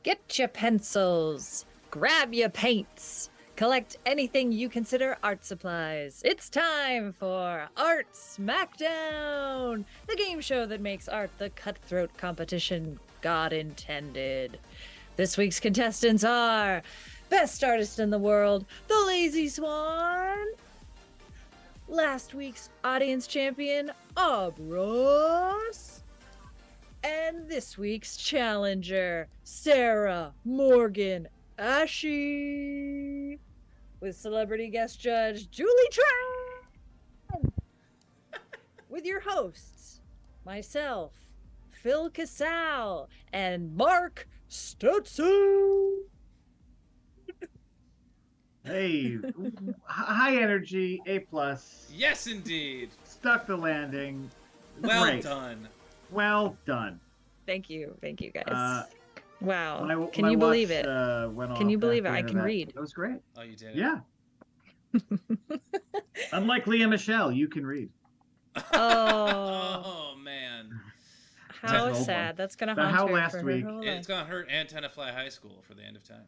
Get your pencils, grab your paints, collect anything you consider art supplies. It's time for Art Smackdown, the game show that makes art the cutthroat competition God intended. This week's contestants are Best Artist in the World, the Lazy Swan, last week's audience champion, Ross, and this week's challenger, Sarah Morgan Ashe, with celebrity guest judge Julie Tran, with your hosts, myself, Phil Casal, and Mark Stutson. Hey, high energy, A+. Yes, indeed. Stuck the landing. Well Great. done. Well done. Thank you, guys. Wow, can my you believe watch, it? went Can you off believe it? after I can that. read. That was great. Oh, you did? Yeah. Unlike Leah Michelle, you can read. Oh, Oh, man. how That's an sad. old one. That's gonna But haunt how her last for week- her whole It's life. going to hurt Antenna Fly High School for the end of time.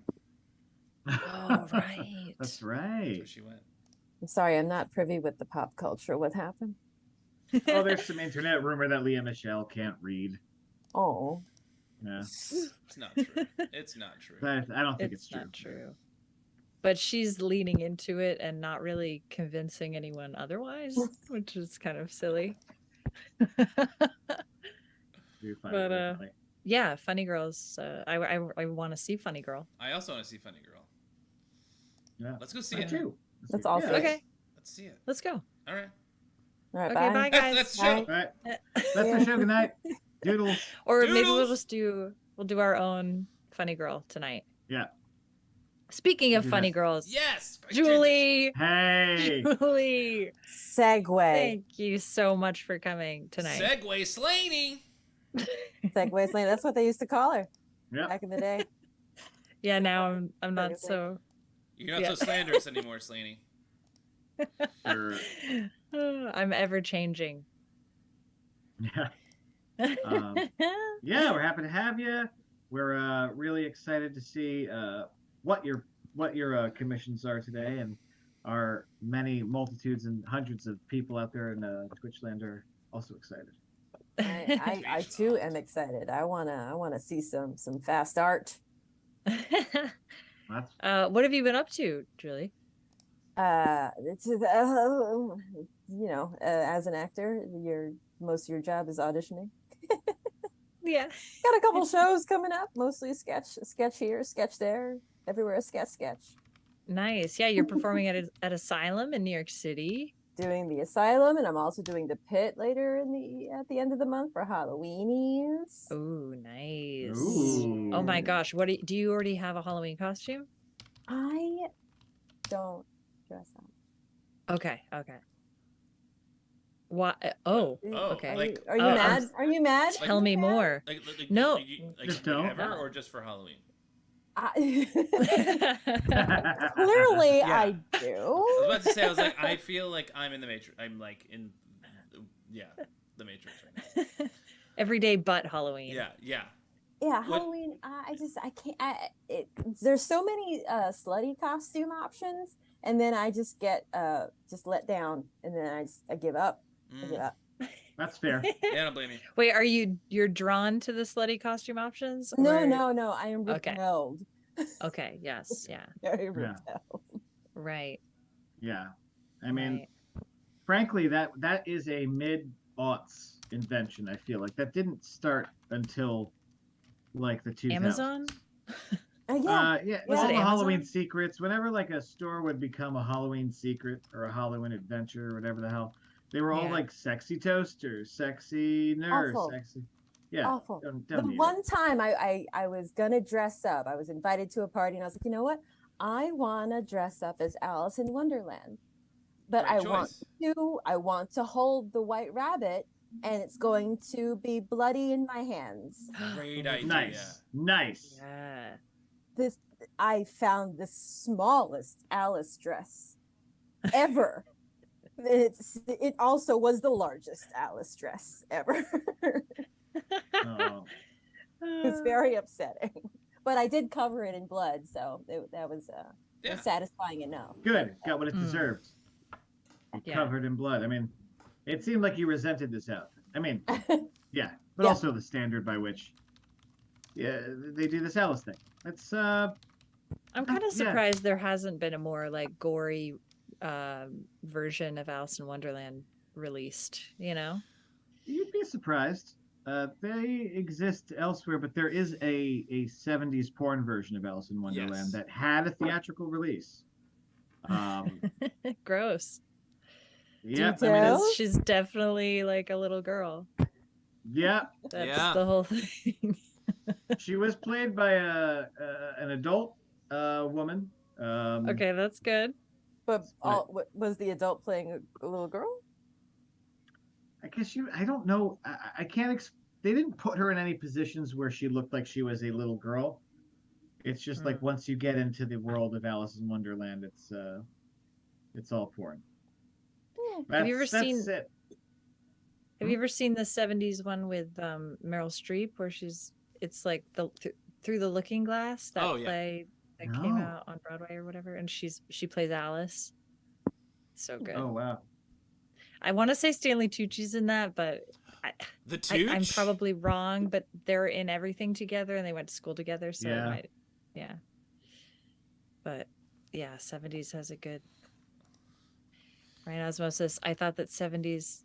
Oh, right. That's That's right. where she went. I'm sorry, I'm not privy with the pop culture. What happened? Oh, there's some internet rumor that Leah Michelle can't read. Oh, Yeah. It's not true. It's not true. But I don't think It's it's true. not true. But she's leaning into it and not really convincing anyone otherwise, which is kind of silly. You find But, it differently. Yeah, Funny Girls. I want to see Funny Girl. I also want to see Funny Girl. Yeah. Let's go see Me it. too. That's awesome. Okay, Let's see it. let's go. All right. all right, Okay, bye, guys. That's the show. All right. That's the show. Good night. Doodles. Or maybe we'll Doodles. just do our own Funny Girl tonight. Yeah. Speaking of Do Funny that. Girls, Yes. Julie, Hey. Julie, Segue. thank you so much for coming tonight. Segway Slaney. Segue Lane. That's what they used to call her Yeah. back in the day. Yeah, now I'm not Crazy. so. You're not Yeah. so slanderous anymore, Slaney. Sure. I'm ever changing. Yeah. Yeah, we're happy to have you. We're really excited to see what your commissions are today, and our many multitudes and hundreds of people out there in Twitchland are also excited. I too am excited. I wanna see some fast art. That's What have you been up to, Julie? It's as an actor, most of your job is auditioning. Yeah. Got a couple shows coming up, mostly sketch here, sketch there, everywhere sketch. Nice. Yeah, you're performing at Asylum in New York City. Doing the Asylum, and I'm also doing the Pit later at the end of the month for Halloweenies. Oh, nice. Ooh. Oh my gosh, do you already have a Halloween costume? I don't dress up. Okay. What? Oh, Ooh, okay. like- Are you Oh, mad? Are you mad? Tell me more. Like, No. Like Just don't. ever or just for Halloween? Clearly, Yeah. I do. I was about to say, I feel like I'm in the Matrix. I'm like in, the Matrix right now. Every day but Halloween. Yeah. Yeah, What- Halloween. I can't. There's so many slutty costume options, and then I just get just let down, and then I give up. I give Mm. up. That's fair. Yeah, I don't blame you. Wait, you're drawn to the slutty costume options? No, or- I am Okay. repelled. Okay. Yes. Yeah. Very Yeah. repelled. Right. Yeah. I mean, right. frankly, that is a mid-aughts invention. I feel like that didn't start until like the 2000s. Amazon. Yeah. Yeah, Was all it the Halloween Amazon? secrets. Whenever like a store would become a Halloween secret or a Halloween adventure or whatever the hell, they were all Yeah. like sexy toasters, sexy nurse, Awful. sexy. Yeah. Awful. Don't The need it. one time I was gonna dress up, I was invited to a party, and I was like, you know what? I want to dress up as Alice in Wonderland, but Great I want to hold the white rabbit, and it's going to be bloody in my hands. Great idea. Nice. Yeah. I found the smallest Alice dress ever. It also was the largest Alice dress ever. Oh. It's very upsetting. but I did cover it in blood, so that was satisfying enough. Good. Got what it Mm. deserved. Yeah. Covered in blood. I mean, it seemed like you resented this outfit. I mean, yeah, but Yeah. also the standard by which they do this Alice thing. It's I'm kind of yeah. surprised there hasn't been a more like gory version of Alice in Wonderland released, you know? You'd be surprised. They exist elsewhere, but there is a 70s porn version of Alice in Wonderland Yes. that had a theatrical release. Gross. Yeah, I mean, Details? She's definitely like a little girl. yeah, That's Yeah. the whole thing. she was played by an adult woman. Okay, that's good. But was the adult playing a little girl? I guess I don't know. I can't. They didn't put her in any positions where she looked like she was a little girl. It's just like once you get into the world of Alice in Wonderland, it's all porn. Have you ever seen? It. Have you ever seen the '70s one with Meryl Streep, where it's like Through the Looking Glass, that play that came No. out on Broadway or whatever, and she plays Alice. So good. Oh wow. I want to say Stanley Tucci's in that, but I'm probably wrong. But they're in everything together, and they went to school together, so Yeah. it might, yeah. But yeah, '70s has a good. Right, osmosis. I thought that '70s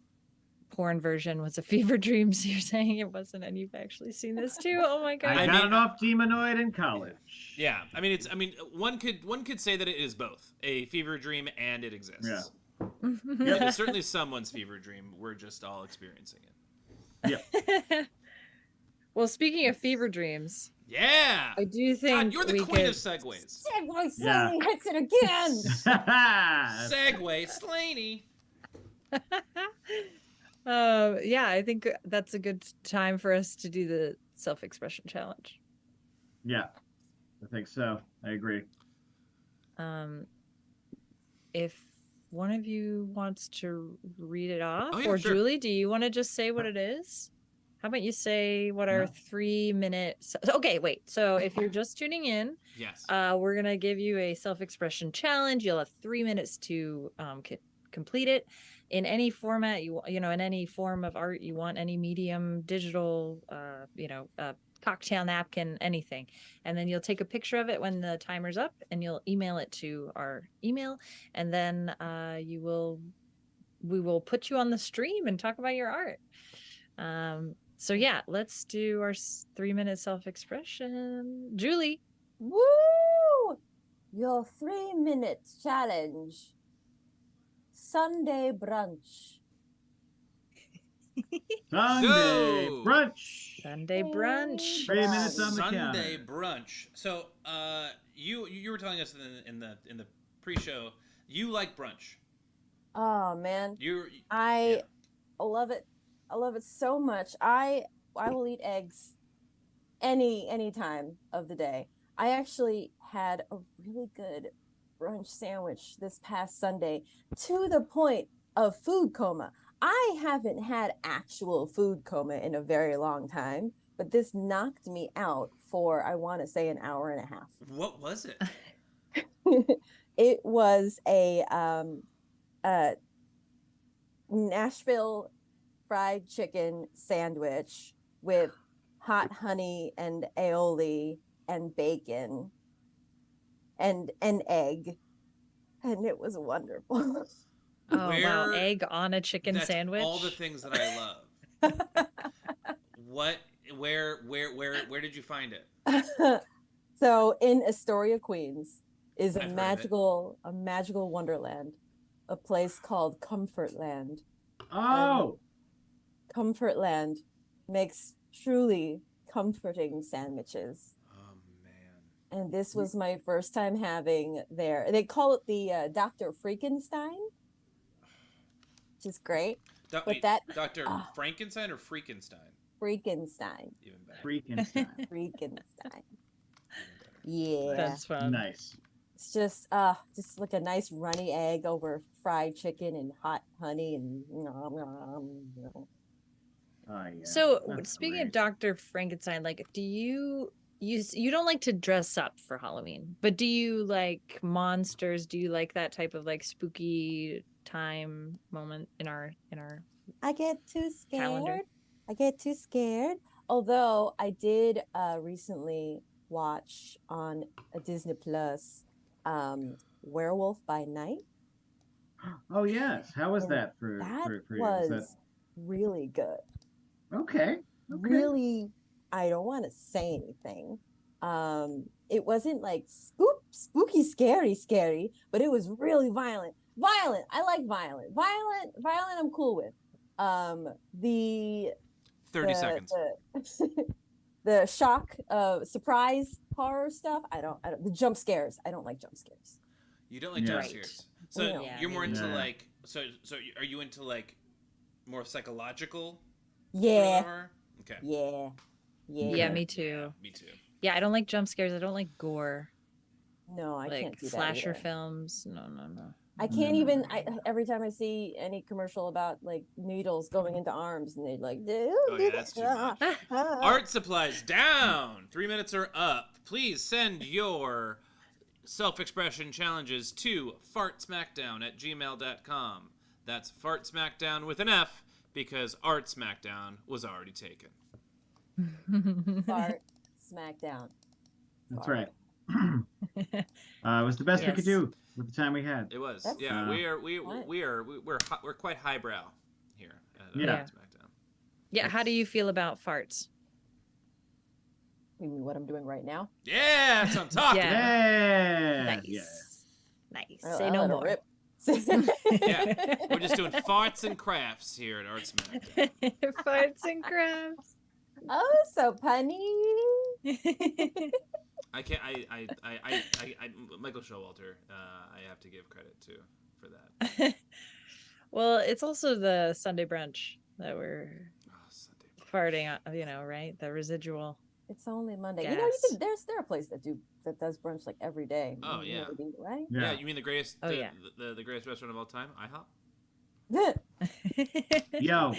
porn version was a fever dream. So you're saying it wasn't, and you've actually seen this too? Oh my god! I got it off Demonoid in college. Yeah, I mean, one could say that it is both a fever dream and it exists. Yeah. It is certainly someone's fever dream. We're just all experiencing it. Yeah. Well, speaking of fever dreams, yeah, I do think God, you're the queen of segues. Segway Slaney hits it again. Segway Slaney. Yeah, I think that's a good time for us to do the self-expression challenge. Yeah, I think so. I agree. If one of you wants to read it off, yeah, or sure. Julie, do you want to just say what it is? How about you say what our 3 minutes? Okay, wait. So if you're just tuning in, yes, we're gonna give you a self-expression challenge. You'll have 3 minutes to complete it in any format you know, in any form of art you want, any medium, digital, cocktail napkin, anything. And then you'll take a picture of it when the timer's up, and you'll email it to our email, and then we will put you on the stream and talk about your art. So yeah, let's do our 3 minute self-expression. Julie. Woo! Your 3 minutes challenge. Sunday brunch. Sunday brunch. Sunday brunch. 3 minutes on the counter. Sunday brunch. So, you were telling us in the pre-show you like brunch. Oh man, I love it. I love it so much. I will eat eggs any time of the day. I actually had a really good brunch sandwich this past Sunday, to the point of food coma. I haven't had actual food coma in a very long time, but this knocked me out for, I want to say, an hour and a half. What was it? It was a Nashville fried chicken sandwich with hot honey and aioli and bacon and an egg, and it was wonderful. Oh wow, egg on a chicken sandwich. All the things that I love. Where did you find it? So in Astoria, Queens is a I've heard of magical wonderland, a place called Comfortland. Oh, Comfortland makes truly comforting sandwiches. Oh man! And this was my first time having their. They call it the Dr. Frankenstein, which is great. Dr. Frankenstein or Freakenstein? Frankenstein. Even better. Frankenstein. Frankenstein. Yeah, That's fun. Nice. it's just like a nice runny egg over fried chicken and hot honey and nom, nom, nom. Oh, yeah. So That's speaking great. of Dr. Frankenstein, like, do you you don't like to dress up for Halloween, but do you like monsters? Do you like that type of like spooky time moment in our I get too scared. calendar? I get too scared. Although I did recently watch on a Disney Plus Werewolf by Night. Oh yes. How was And that for That for you? was really good. Okay. Really, I don't want to say anything. It wasn't like spooky, scary, but it was really violent. Violent. I like violent. Violent. I'm cool with. The 30 seconds. the shock, surprise horror stuff. I don't. The jump scares. I don't like jump scares. You don't like Yeah. jump Right. scares. So Yeah, you're more into Yeah. like are you into like more psychological Yeah. horror? Okay. Yeah. Yeah, me too. Me too. Yeah, I don't like jump scares. I don't like gore. No, I can't Like do that slasher either. films. No. I can't even. Every time I see any commercial about like needles going into arms, and they're like, Oh, yeah, that's too much. Ah, Art supplies down. 3 minutes are up. Please send your self-expression challenges to fartsmackdown@gmail.com. That's fartsmackdown with an F because Art Smackdown was already taken. fart, Smackdown. That's right. It was the best we could Yes. do with the time we had. It was. That's Yeah, fine. we're quite highbrow here at Yeah. Art Smackdown. Yeah, how do you feel about farts? You mean what I'm doing right now? Yeah, that's what I'm talking Yeah. about. Yeah. Nice. Yeah. Nice. I'll Say no let it more. rip. Yeah, we're just doing farts and crafts here at Art Smackdown. Farts and crafts. Oh, so punny. I can't. Michael Showalter. I have to give credit to for that. Well, it's also the Sunday brunch that we're Oh, Sunday. farting on, you know, right? The residual. It's only Monday. You Gas. know, there are a place that does brunch like every day. Oh, You know yeah. what I mean, right? Yeah. Yeah. You mean the greatest? Oh, yeah. The greatest restaurant of all time, IHOP. Yo,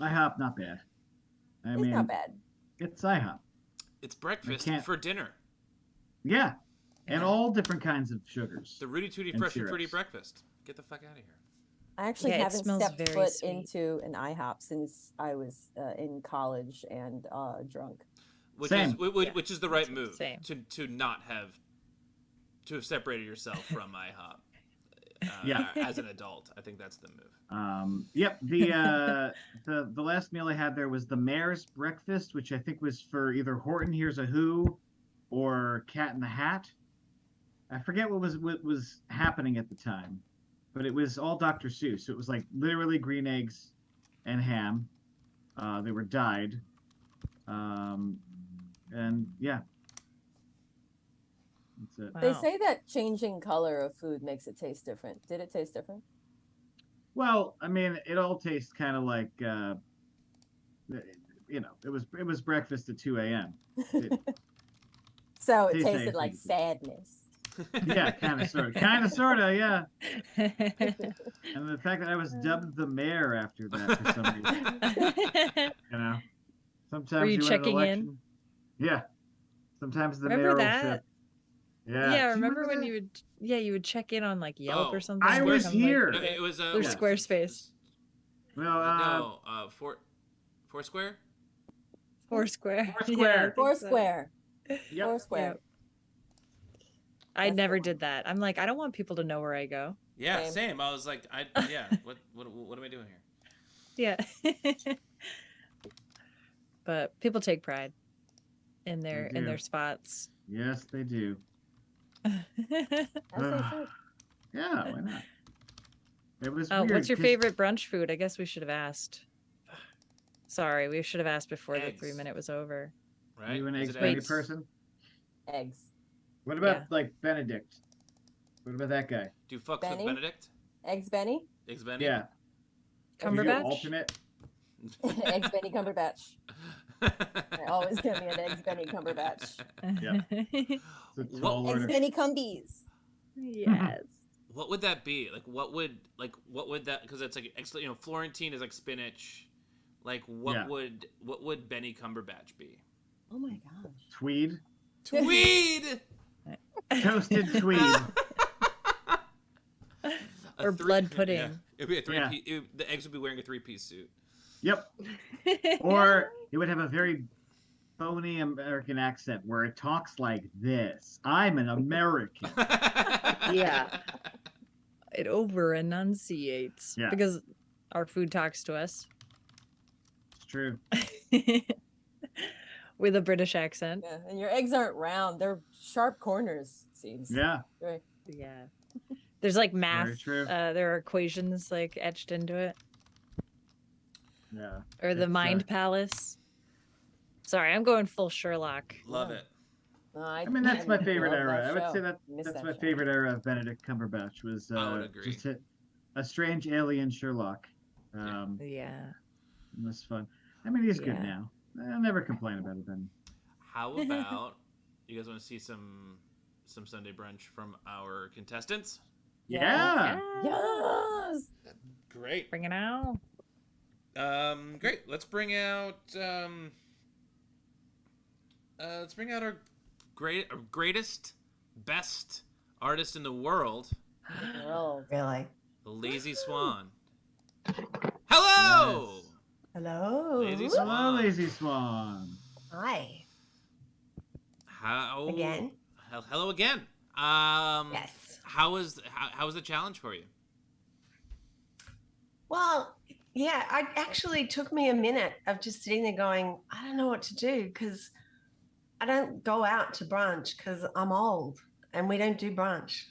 IHOP, not bad. I It's mean, not bad. it's IHOP. It's breakfast can't- for dinner. Yeah, and Yeah. all different kinds of sugars. The Rudy Tooty And Fresh and Fruity syrups. breakfast. Get the fuck out of here. I actually Yeah, it haven't smells stepped very foot sweet. into an IHOP since I was in college and drunk. Which Same. is which is the right move. Same. To not have separated yourself from IHOP. Yeah. As an adult, I think that's the move. Yep. The last meal I had there was the Mayor's Breakfast, which I think was for either Horton Hears a Who or Cat in the Hat. I forget what was happening at the time, but it was all Dr. Seuss. So it was like literally green eggs and ham. They were dyed. And yeah. That's it. They Wow. say that changing color of food makes it taste different. Did it taste different? Well, I mean, it all tastes kind of like, it was breakfast at 2 a.m. So it Tastes tasted like anything. sadness. Yeah, kind of, sort of, yeah. And the fact that I was dubbed the mayor after that for some reason, you know. Sometimes Were you win an checking in? election. Yeah. Sometimes the Remember mayoral that? ship. Yeah. Yeah, Do you remember when that? you would check in on like Yelp Oh, or something? I was Come, here. No, it was Or Squarespace. Well, Foursquare. Foursquare. Foursquare. Yeah, I think so. Foursquare. yep. Foursquare. I That's never the did that. I'm like, I don't want people to know where I go. Yeah, Same. same. I was like, what am I doing here? Yeah. But people take pride in They their do. spots. Yes, they do. As they should. Yeah, why not? It was Oh, weird. what's your 'cause- favorite brunch food? I guess we should have asked. Sorry, we should have asked before the Eggs. 3-minute was over. Right? Are you an Is eggs it Benny eggs? person? Eggs. What about Yeah. like Benedict? What about that guy? Do you fucks Benny? with Benedict? Eggs Benny? Eggs Benny? Yeah. You do Cumberbatch? alternate. Eggs Benny Cumberbatch. I always get me an Eggs Benny Cumberbatch. It's a tall Eggs order. Benny Cumbies. Yes. What would that be? What would that? Because it's like Florentine is like spinach. Like what Yeah. would Benny Cumberbatch be? Oh my gosh. Tweed. Tweed. Toasted tweed. Or blood pudding. Yeah. It'd be a Yeah. the eggs would be wearing a 3-piece suit. Yep. Or it would have a very phony American accent where it talks like this. I'm an American. Yeah. It over enunciates. Yeah. Because our food talks to us. It's true. With a British accent. Yeah, and your eggs aren't round; they're sharp corners. It seems. Yeah. Right. Yeah. There's like math. Very true. There are equations like etched into it. Yeah. Or the It's, Mind Palace. Sorry, I'm going full Sherlock. Love it. No, I mean, that's my favorite love era. that I would show. say that Miss that's that my show. favorite era of Benedict Cumberbatch was I would agree. just a strange alien Sherlock. Yeah. It was fun. I mean, he's good Yeah. now. I'll never complain about it then. How about you guys want to see some Sunday brunch from our contestants? Yeah. Yes. Great. Bring it out. Great. Let's bring out our greatest, best artist in the world, World. Really? the Lazy Swan. Hello, Yes. Hello. Lazy Hello, Swan. Lazy Swan. Hi. How Again? Hello again. Yes. How was the challenge for you? Well, yeah, it actually took me a minute of just sitting there going, I don't know what to do because I don't go out to brunch because I'm old and we don't do brunch.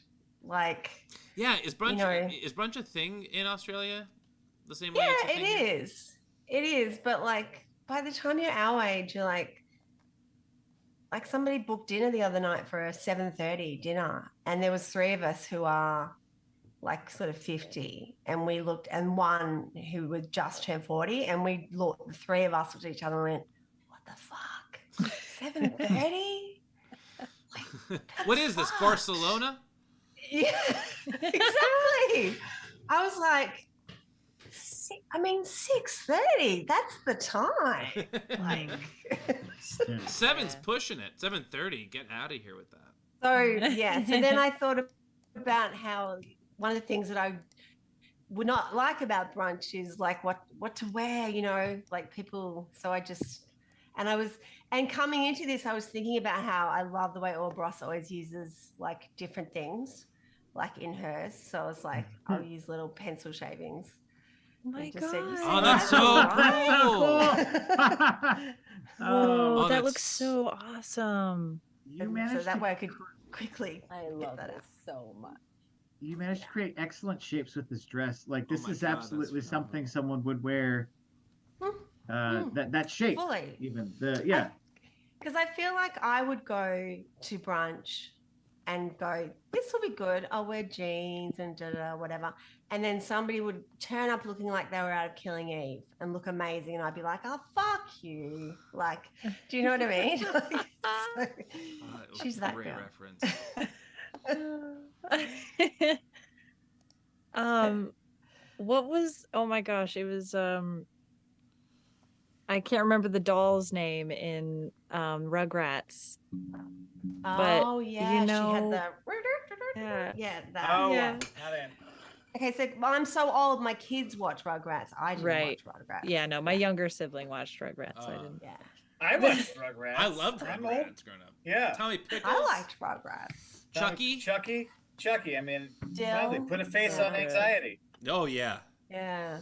Like, Yeah, is brunch know- is brunch a thing in Australia? The same way yeah, it's a it thing here? is. It is. But like, by the time you're our age, you're like somebody booked dinner the other night for a 7:30 dinner, and there was 3 of us who are like sort of 50, and we looked, and one who was just turned 40, and we looked, the 3 of us looked at each other and went, what the fuck? 7:30? What is this, Barcelona? Yeah, exactly. I was like, 6:30, that's the time. Like, Yeah. 7's Yeah. pushing it. 7:30. Get out of here with that. so yeah, so then I thought about how one of the things that I would not like about brunch is like what to wear, you know, like people. So I just, and coming into this, I was thinking about how I love the way Orbros always uses like different things, like in hers. So I was like, I'll use little pencil shavings. Oh my Just said, "You god. see Oh, that's that? so Whoa, Oh, that that's- looks so awesome. You And managed so that to way I could quickly. I get love that that out. so much. You managed to create excellent shapes with this dress. Like this my is God, that's absolutely something phenomenal. someone would wear. Hmm. That shape, Fully. even the Because I feel like I would go to brunch and go, this will be good. I'll wear jeans and whatever. And then somebody would turn up looking like they were out of Killing Eve and look amazing. And I'd be like, oh, fuck you. Like, do you know what I mean? Like, so, she's that great girl. reference. What was, oh my gosh, it was I can't remember the doll's name in Rugrats. But, oh, yeah. you She know- had the. Yeah. Yeah, that. Oh, Yeah. not in. Okay, so well, I'm so old. My kids watch Rugrats. I didn't Right. watch Rugrats. Yeah, no, my younger sibling watched Rugrats. So I Uh, didn't. Yeah. I watched Rugrats. I loved I'm old. Rugrats growing up. Yeah. Tommy Pickles. I liked Rugrats. Chucky. Chucky. I mean, Dill. finally put a face Yeah. on anxiety. Oh yeah. Yeah.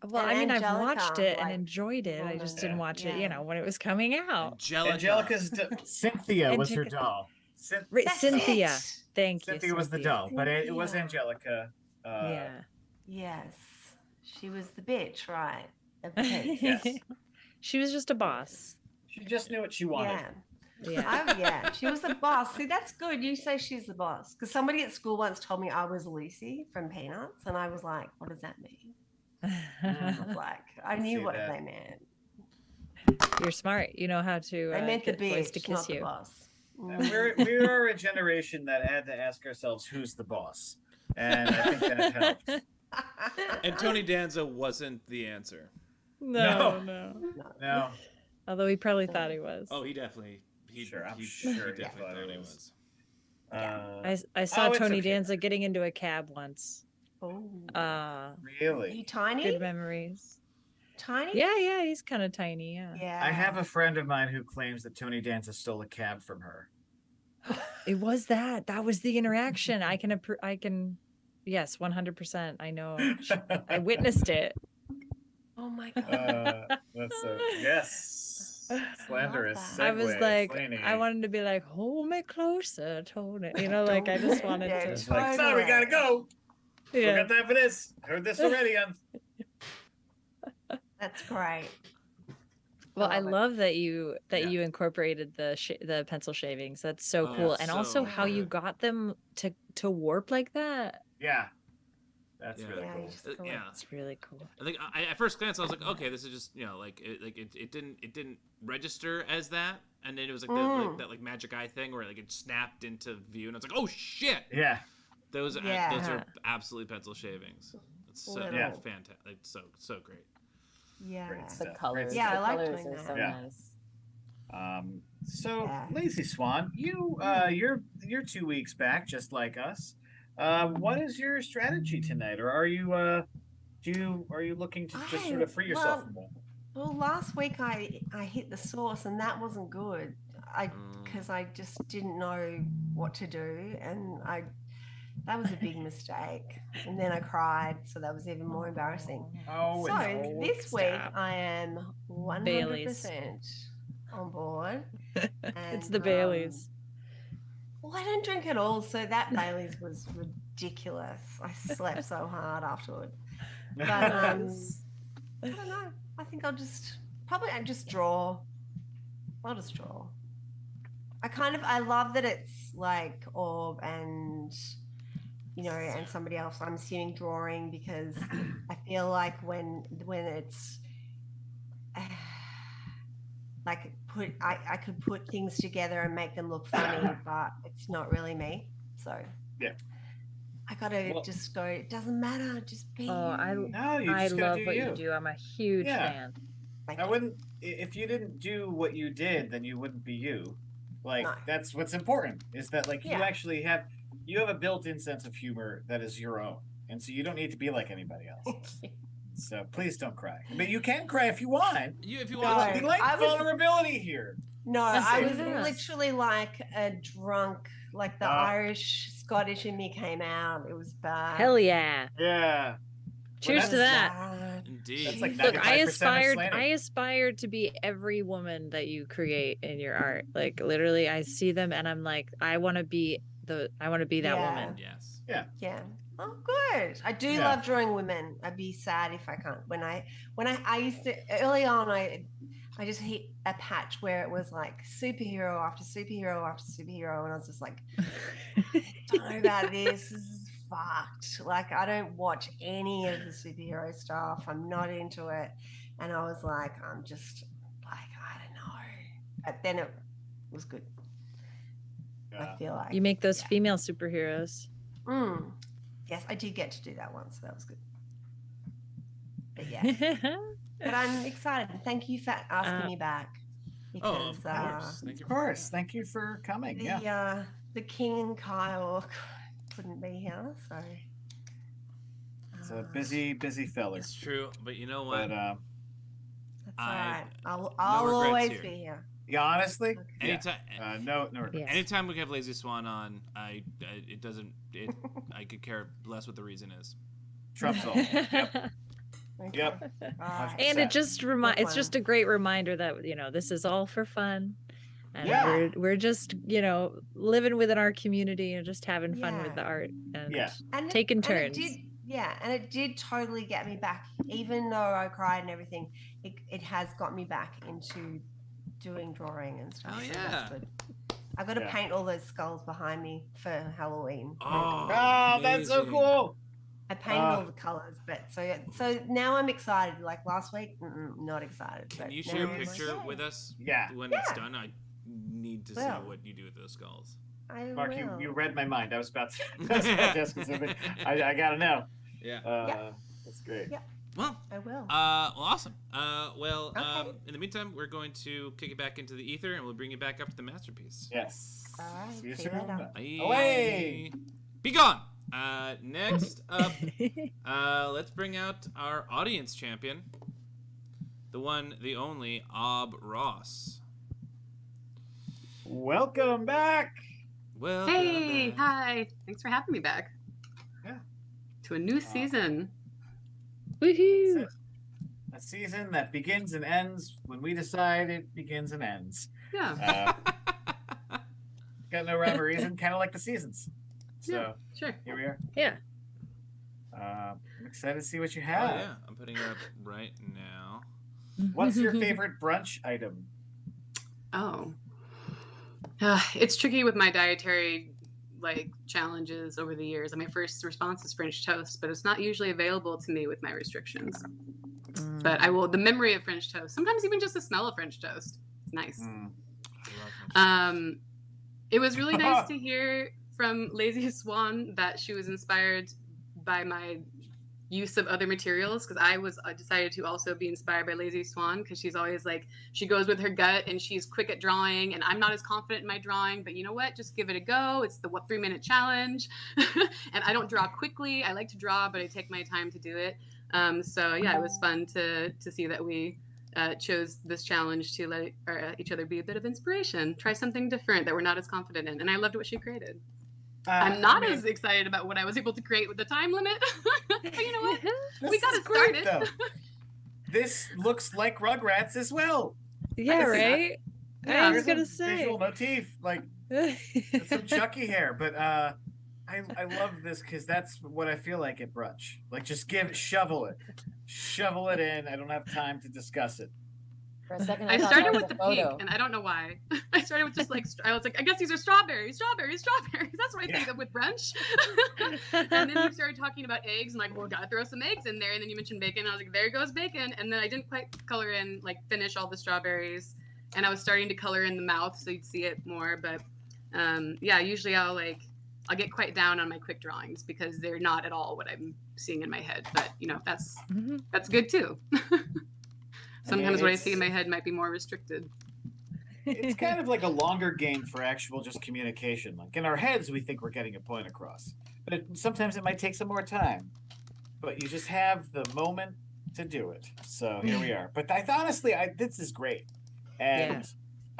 Well, And I mean, I've Angelica, watched it and like, enjoyed it. I woman. just didn't watch it, Yeah. you know, when it was coming out. Angelica. Angelica's Cynthia was her Angelica. doll. Right, That's Cynthia. it. Thank you. Cynthia was the Cynthia. doll, but it was Cynthia. Angelica. Yeah. Yes. She was the bitch, right? Of the piece. Yes. She was just a boss. She just knew what she wanted. Yeah. Yeah. Yeah, she was the boss. See, that's good. You say she's the boss. Because somebody at school once told me I was Lucy from Peanuts, and I was like, what does that mean? I was like, I knew See what that. they meant. You're smart. You know how to They meant the get boys bitch, to kiss not the you. boss. And we're a generation that had to ask ourselves who's the boss, and I think that helped. And Tony Danza wasn't the answer. No, No. no. No, Although he probably thought he was. Oh, he definitely. I'm he sure he definitely thought thought he he was. was. I saw it's Tony okay. Danza getting into a cab once. Oh, Really? you tiny? Good memories. Tiny? Yeah, he's kind of tiny. Yeah. Yeah. I have a friend of mine who claims that Tony Danza stole a cab from her. It was that. That was the interaction. I can. Yes, 100%. I know. I witnessed it. Oh my god. That's so yes. Slanderous. that. I was segue, like, Slaney. I wanted to be like, hold me closer, Tony. You know, like I just wanted Yeah, to. It's like, so we gotta go. We Yeah. got time for this. Heard this already on. That's great. Well, I love it. love that you Yeah. incorporated the pencil shavings. That's so Oh, cool, yeah, and so also how you good. got them to warp like that. Yeah. That's Yeah. really Yeah, cool. you just go Yeah. That's really cool. I think at first glance I was like, okay, this is just it didn't register as that, and then it was like that magic eye thing where it snapped into view, and I was like, oh shit, Yeah. those Yeah. are absolutely pencil shavings. It's so Yeah. fantastic, it's so great. Yeah. Great The stuff. colors. Yeah, the I like colors doing are that. so Yeah. nice. So Yeah. Lazy Swan, you're 2 weeks back, just like us. What is your strategy tonight, or are you are you looking to just sort of free yourself from that? Well, last week I hit the source and that wasn't good. Because I just didn't know what to do, and that was a big mistake. And then I cried, so that was even more embarrassing. Oh, So and this week stop. I am 100% on board. It's and, the Baileys. Well, I don't drink at all, so that Baileys was ridiculous. I slept so hard afterward. But I don't know. I think I'll just draw. I'll just draw. I love that it's like Orb and and somebody else. I'm assuming drawing, because I feel like when it's like I could put things together and make them look funny, but it's not really me. So Yeah. I gotta just go. It doesn't matter. Just be. Oh, No, you I just gotta love do what you. you do. I'm a huge Yeah. fan. Thank I you. wouldn't if you didn't do what you did, then you wouldn't be you. Like No. that's what's important, is that like you Yeah. actually have a built-in sense of humor that is your own, and so you don't need to be like anybody else. So please don't cry. But you can cry if you want. If you No. want We to. like I was- vulnerability here. No, I was Yes. literally like a drunk. Like the Irish, Scottish in me came out. It was bad. Hell yeah! Yeah. Cheers that's to that. Bad. Indeed. That's like Look, 95% of I Slaney. aspired to be every woman that you create in your art. Like literally, I see them and I'm like, I want to be that Yeah. woman. Yes. Yeah. Oh, good. I do Yeah. love drawing women. I'd be sad if I can't. When I used to early on, I just hit a patch where it was like superhero after superhero after superhero, and I was just like, don't know about this. This is fucked. Like I don't watch any of the superhero stuff. I'm not into it, and I was like, I'm just like, I don't know. But then it was good. I feel like You make those yeah. female superheroes. Yes, I did get to do that once, so that was good. But yeah, but I'm excited. Thank you for asking me back. Oh, Because, of course. Thank you. Of course. Thank you for coming. the King and Kyle couldn't be here, so It's a busy fella. It's true, but you know what? But that's all I- right. I'll regrets always here. be here. yeah, honestly, Anytime, no regrets. Yeah. anytime we have Lazy Swan on, I could care less what the reason is. Trump's all. Okay. Yep. All right. And it just it's fun. just a great reminder that this is all for fun, and Yeah. we're just living within our community and just having fun with Yeah. the art and Yeah. And taking and turns. it did totally get me back. Even though I cried and everything, it has got me back into doing drawing and stuff. Oh, so yeah. that's good. I got to Yeah. paint all those skulls behind me for Halloween. Oh, that's so amazing. cool. I painted all the colors, but so now I'm excited. Like last week, not excited. Can but you now share a I'm like, picture "Yay." with us Yeah. when Yeah. it's done? I need to see Well. what you do with those skulls. I Mark, will. you read my mind. I was about to ask something. I gotta know. Yeah. That's great. Yeah. Well, I will. well, awesome. Okay. In the meantime, we're going to kick it back into the ether, and we'll bring you back after the masterpiece. Yes. All right, See you see you soon. later. Bye. Away. Be gone. Next up, let's bring out our audience champion, the one, the only, Ob Ross. Welcome back. Welcome Hey, back. hi. Thanks for having me back. Yeah. To a new season. Woohoo! A season that begins and ends when we decide it begins and ends. Yeah. Got no rhyme or reason, kind of like the seasons. So Yeah, sure. here we are. Yeah. I'm excited to see what you Oh, have. yeah. I'm putting it up right now. What's your favorite brunch item? Oh. It's tricky with my dietary challenges over the years. My first response is French toast, but it's not usually available to me with my restrictions. But I will. The memory of French toast, sometimes even just the smell of French toast, it's nice. I love French It was really nice to hear from Lazy Swan that she was inspired by my use of other materials, because I was decided to also be inspired by Lazy Swan, because she's always she goes with her gut and she's quick at drawing, and I'm not as confident in my drawing, but you know what, just give it a go. It's the 3-minute challenge. And I don't draw quickly. I like to draw, but I take my time to do it. So yeah, it was fun to see that we chose this challenge to let each other be a bit of inspiration, try something different that we're not as confident in, and I loved what she created. I'm not as excited about what I was able to create with the time limit. But you know what? We got it started. Though. This looks like Rugrats as well. Yeah, right? I was There's gonna a say. visual motif, some Chucky hair, but I love this because that's what I feel like at brunch. Just shovel it in. I don't have time to discuss it. For a second, I thought started that was with a the pink, photo. and I don't know why. I started with just I was I guess these are strawberries. That's what I think of with brunch. And then you started talking about eggs, and well, gotta throw some eggs in there. And then you mentioned bacon. And I was like, there goes bacon. And then I didn't quite color in, finish all the strawberries. And I was starting to color in the mouth so you'd see it more. But yeah, usually I'll get quite down on my quick drawings because they're not at all what I'm seeing in my head. But that's good too. Sometimes what I see in my head might be more restricted. It's kind of like a longer game for actual just communication. In our heads, we think we're getting a point across, but sometimes it might take some more time. But you just have the moment to do it. So here we are. But honestly, this is great, and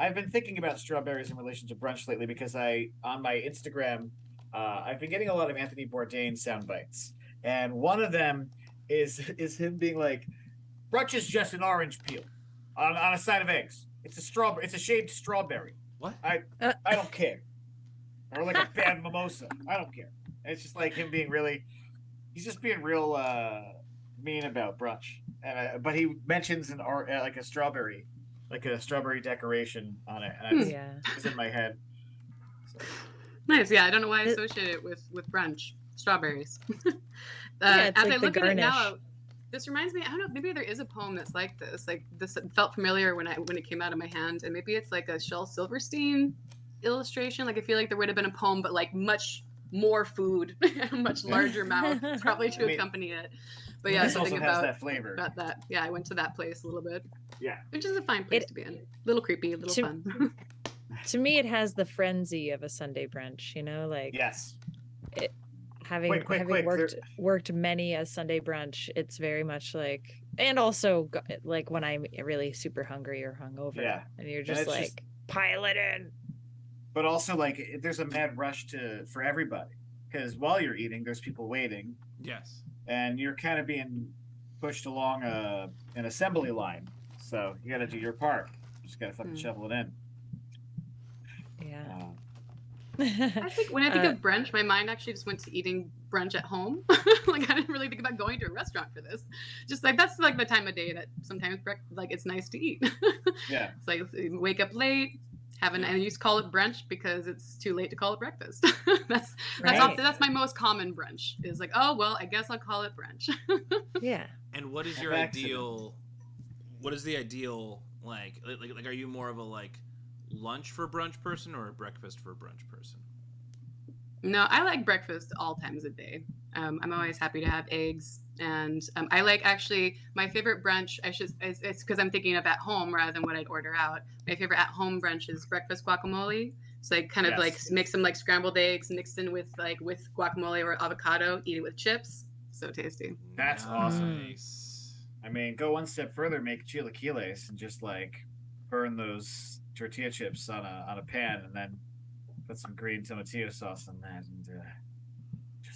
I've been thinking about strawberries in relation to brunch lately because on my Instagram, I've been getting a lot of Anthony Bourdain sound bites, and one of them is him being like, brunch is just an orange peel on a side of eggs. It's a strawberry. It's a shaved strawberry. What? I don't care. Or a bad mimosa. I don't care. And it's just him being really. He's just being real mean about brunch. And but he mentions a strawberry, a strawberry decoration on it, and it's in my head. So. Nice. Yeah, I don't know why I associate it with brunch. Strawberries. It's as I the look at it garnish. now. This reminds me, I don't know, maybe there is a poem that's like this. This felt familiar when it came out of my hand, and maybe it's a Shel Silverstein illustration. I feel like there would have been a poem, but much more food, a much larger mouth, probably to accompany it. But yeah, this also something has that flavor. about that. Yeah, I went to that place a little bit. Yeah, which is a fine place to be in. A little creepy, a little fun. To me, it has the frenzy of a Sunday brunch. Yes. Having worked many a Sunday brunch, it's very much and also when I'm really super hungry or hungover, and you're just pile it in. But also there's a mad rush for everybody because while you're eating, there's people waiting. Yes. And you're kind of being pushed along an assembly line, so you got to do your part. You just got to fucking shovel it in. Yeah. I think when I think of brunch, my mind actually just went to eating brunch at home. I didn't really think about going to a restaurant for this. Just that's the time of day that sometimes it's nice to eat. Yeah. It's wake up late, and you just call it brunch because it's too late to call it breakfast. That's my most common brunch is oh well, I guess I'll call it brunch. Yeah. And what is your ideal? What is the ideal are you more of a lunch for brunch person or a breakfast for brunch person? No, I like breakfast all times of day. I'm always happy to have eggs. And I like, actually, my favorite brunch, it's because I'm thinking of at home rather than what I'd order out. My favorite at home brunch is breakfast guacamole. So like kind of like make some like scrambled eggs mixed in with guacamole or avocado, eat it with chips. So tasty. That's awesome. I mean, go one step further, make chilaquiles and just like burn those tortilla chips on a pan and then put some green tomatillo sauce on that. And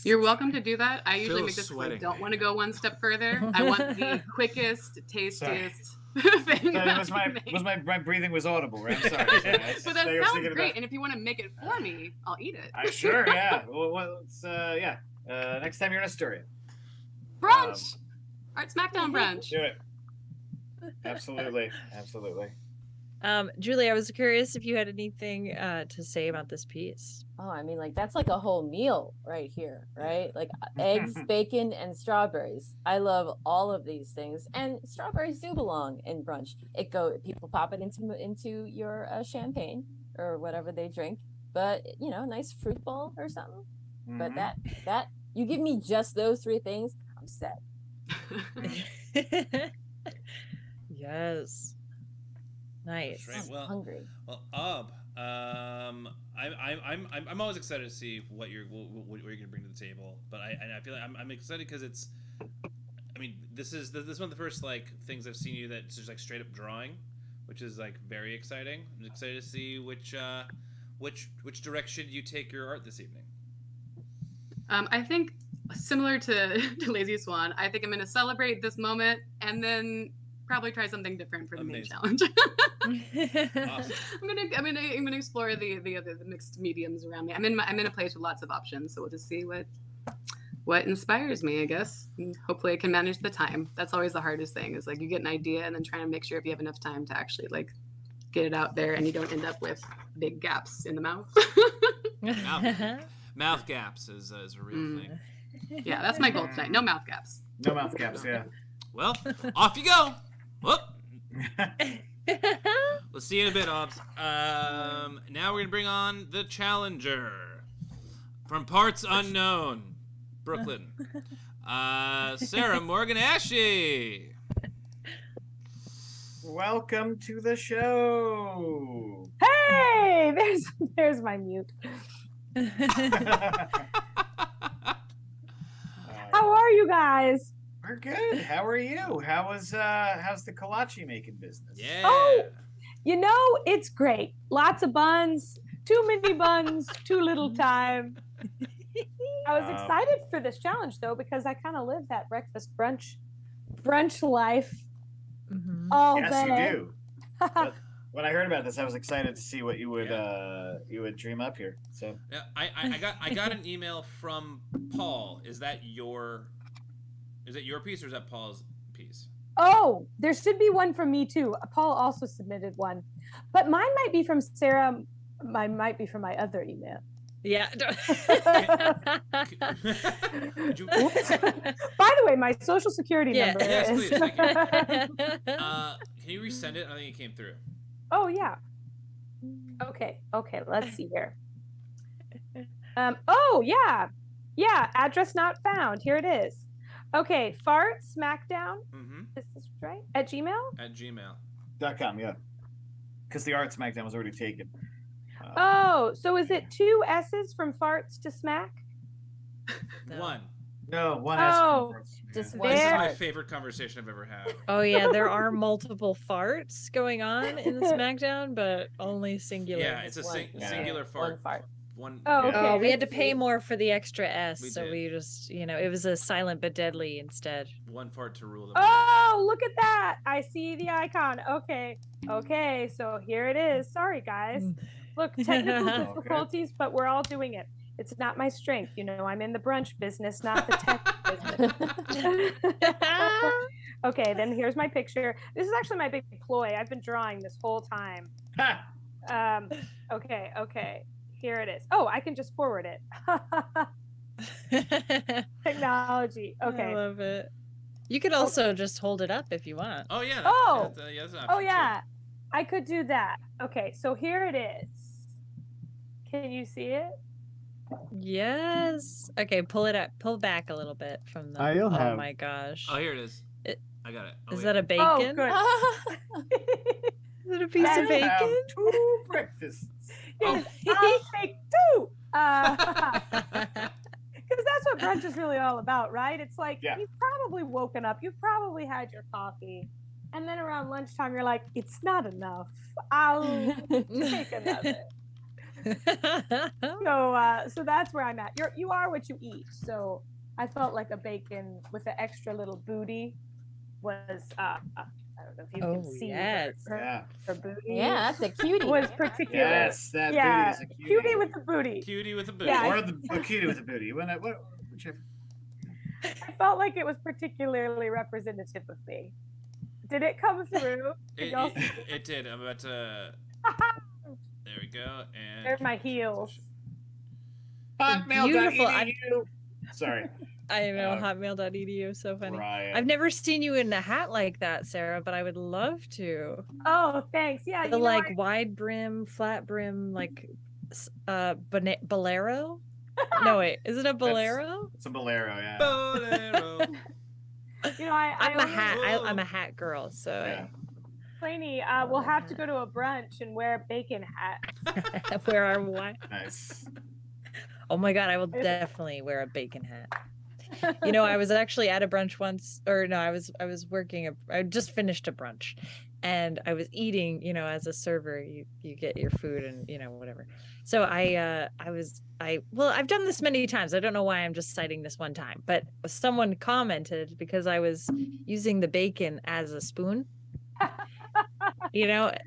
you're welcome to do that. I usually make this. Sweating. I don't want to go one step further. I want the quickest, tastiest thing. My breathing was audible, right? I'm sorry. But that sounds great. And if you want to make it for me, I'll eat it. Sure, yeah. Well, let's next time you're in Astoria. Brunch. Art Smackdown brunch. Do it. Absolutely. Julie, I was curious if you had anything to say about this piece. Oh, I mean, like that's like a whole meal right here, right? Like eggs, bacon, and strawberries. I love all of these things, and strawberries do belong in brunch. People pop it into your champagne or whatever they drink, but nice fruit bowl or something. But that you give me just those three things, I'm set. Yes. Nice. Right. Well, hungry. Well, I'm always excited to see what you're gonna bring to the table. But I feel like I'm excited because it's. I mean, this is one of the first like things I've seen you that's just like straight up drawing, which is like very exciting. I'm excited to see which direction you take your art this evening. I think similar to Lazy Swan, I think I'm going to celebrate this moment and then probably try something different for the main challenge. Awesome. I'm gonna explore the mixed mediums around me. I'm in a place with lots of options, so we'll just see what inspires me, I guess. And hopefully I can manage the time. That's always the hardest thing, is like you get an idea and then trying to make sure if you have enough time to actually like get it out there and you don't end up with big gaps in the mouth. Mouth gaps is a real thing. Yeah, that's my goal tonight. No mouth gaps. No mouth gaps, yeah. Well, off you go. Whoop. We'll see you in a bit, Obs. Now we're gonna bring on the challenger from parts unknown, Brooklyn. Sarah Morgan Ashe. Welcome to the show. Hey, there's my mute. How are you guys? We're good. How are you? How's the kolache making business? Yeah. Oh, it's great. Lots of buns, too many buns, too little time. I was excited for this challenge though, because I kind of live that breakfast brunch life all day. Yes, you do. But when I heard about this, I was excited to see what you would dream up here. So yeah, I got an email from Paul. Is that your piece or is that Paul's piece? Oh, there should be one from me too. Paul also submitted one, but mine might be from Sarah. Mine might be from my other email. Yeah. By the way, my social security number yes, is. Please, thank you. Can you resend it? I think it came through. Oh yeah. Okay. Let's see here. Oh yeah. Address not found. Here it is. Okay. Fart Smackdown. Is this right? At Gmail. At gmail.com. Yeah. Because the art Smackdown was already taken. So is it 2 S's from farts to smack? One. No, one S. Just This is my favorite conversation I've ever had. Oh yeah, there are multiple farts going on in the Smackdown, but only singular. Yeah, it's a singular fart. One fart. One. Oh, yeah. okay. Oh, we had to pay more for the extra S, We so did. we just, it was a silent but deadly instead. One fart to rule them. Oh, look at that. I see the icon. Okay, so here it is. Sorry, guys. Look, technical difficulties, but we're all doing it. It's not my strength. I'm in the brunch business, not the tech business. Okay, then here's my picture. This is actually my big ploy. I've been drawing this whole time. Okay. Here it is. Oh, I can just forward it. Technology. Okay. I love it. You could also just hold it up if you want. Oh yeah. That's an option, Oh yeah. I could do that. Okay, so here it is. Can you see it? Yes. Okay, pull it up. Pull back a little bit from the. You'll Oh have- my gosh. Oh, here it is. It- I got it. Oh, Is wait. that a Oh, bacon? good. Is it a piece Yes. of bacon? Have 2 breakfasts. Yes, I'll take 2. Because that's what brunch is really all about, right? It's like Yeah. you've probably woken up, you've probably had your coffee, and then around lunchtime you're like, it's not enough. I'll take another. So that's where I'm at. You are what you eat. So I felt like a bacon with an extra little booty was I don't know if you can see yes. her booty. Yeah, that's a cutie. Was particular. Yes, that Yeah, booty is a cutie. cutie with the booty. Cutie with a booty. Yeah. Or the cutie with a booty. Whichever. I felt like it was particularly representative of me. Did it come through? Did y'all see? It did. I'm about to. There we go. And They're my heels. Beautiful. Hotmail.edu. Sorry. I know, Uh, hotmail.edu, so funny. Ryan. I've never seen you in a hat like that, Sarah, but I would love to. Oh, thanks. Yeah, The like wide brim, flat brim, like bolero? No, wait, is it a bolero? It's a bolero, yeah. Bolero. I'm a hat girl, so Yeah. Planey, we'll have to go to a brunch and wear bacon hats. Wear our what? Nice. Oh my god, I will definitely wear a bacon hat. You know, I was actually at a brunch once, or no, I was working. I just finished a brunch, and I was eating. You know, as a server, you get your food and whatever. So I've done this many times. I don't know why I'm just citing this one time, but someone commented because I was using the bacon as a spoon.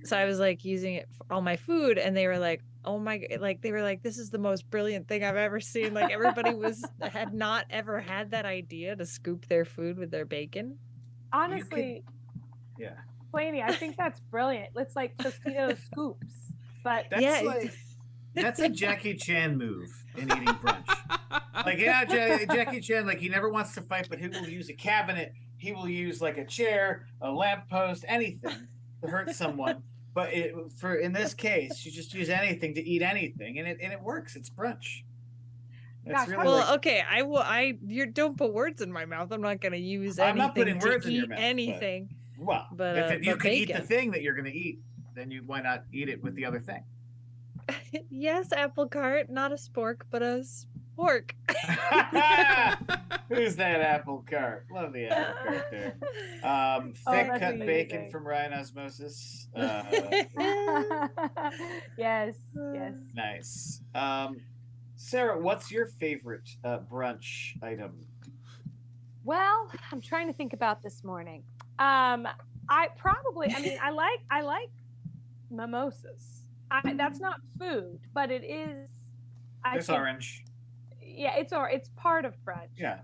So I was like using it for all my food, and they were like, oh my, like they were like, this is the most brilliant thing I've ever seen. Like everybody had not ever had that idea to scoop their food with their bacon. Honestly, Yeah. Planey, I think that's brilliant. It's like Tostitos scoops, but That's a Jackie Chan move in eating brunch. Like, yeah, Jackie Chan, like he never wants to fight, but he will use a cabinet. He will use like a chair, a lamppost, anything to hurt someone. But in this case, you just use anything to eat anything, and it works. It's brunch. Gosh, really well, okay, you don't put words in my mouth. I'm not going to use anything I'm not putting words to in your eat mouth, anything. But if you but could eat bacon. the thing that you're going to eat, then why not eat it with the other thing? Yes, apple cart, not a spork, but a spork. Who's that apple cart? Love the apple cart there. Thick that's cut bacon amazing. from Ryan Osmosis. yes. Nice. Sarah, what's your favorite brunch item? Well, I'm trying to think about this morning. I like mimosas. That's not food, but it is. It's orange. Yeah, it's part of brunch. Yeah.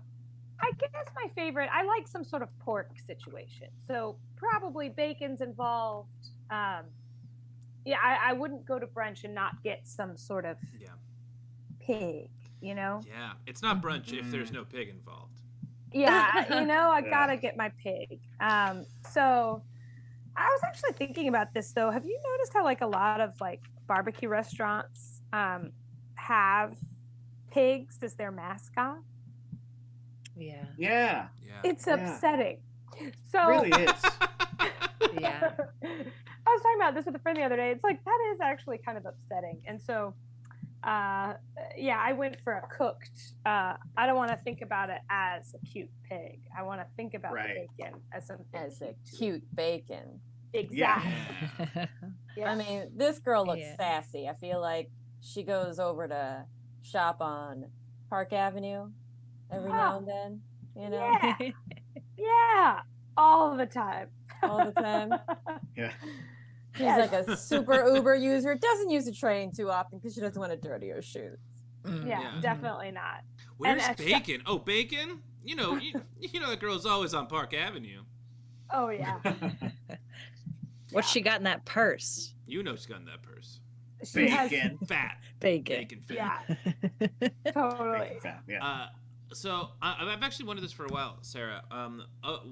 I guess my favorite. I like some sort of pork situation, so probably bacon's involved. Yeah, I wouldn't go to brunch and not get some sort of pig. Yeah, it's not brunch if there's no pig involved. Yeah, I gotta get my pig. So I was actually thinking about this though. Have you noticed how like a lot of like barbecue restaurants have pigs as their mascot? Yeah. It's upsetting. So It really is. Yeah. I was talking about this with a friend the other day. It's like that is actually kind of upsetting. And so I went for a cooked. I don't want to think about it as a cute pig. I want to think about the bacon as something as a cute bacon. Exactly. Yeah. I mean, this girl looks sassy. I feel like she goes over to shop on Park Avenue every now and then. Yeah, all the time. All the time. Yeah. She's like a super Uber user. Doesn't use a train too often because she doesn't want to dirty her shoes. Yeah, definitely not. Where's bacon? Oh, bacon? You know that girl's always on Park Avenue. Oh yeah. What's she got in that purse? You know she's got in that purse. Bacon. Fat. Bacon. Bacon fat. Yeah. Totally. Bacon fat. Yeah. So I've actually wanted this for a while, Sarah.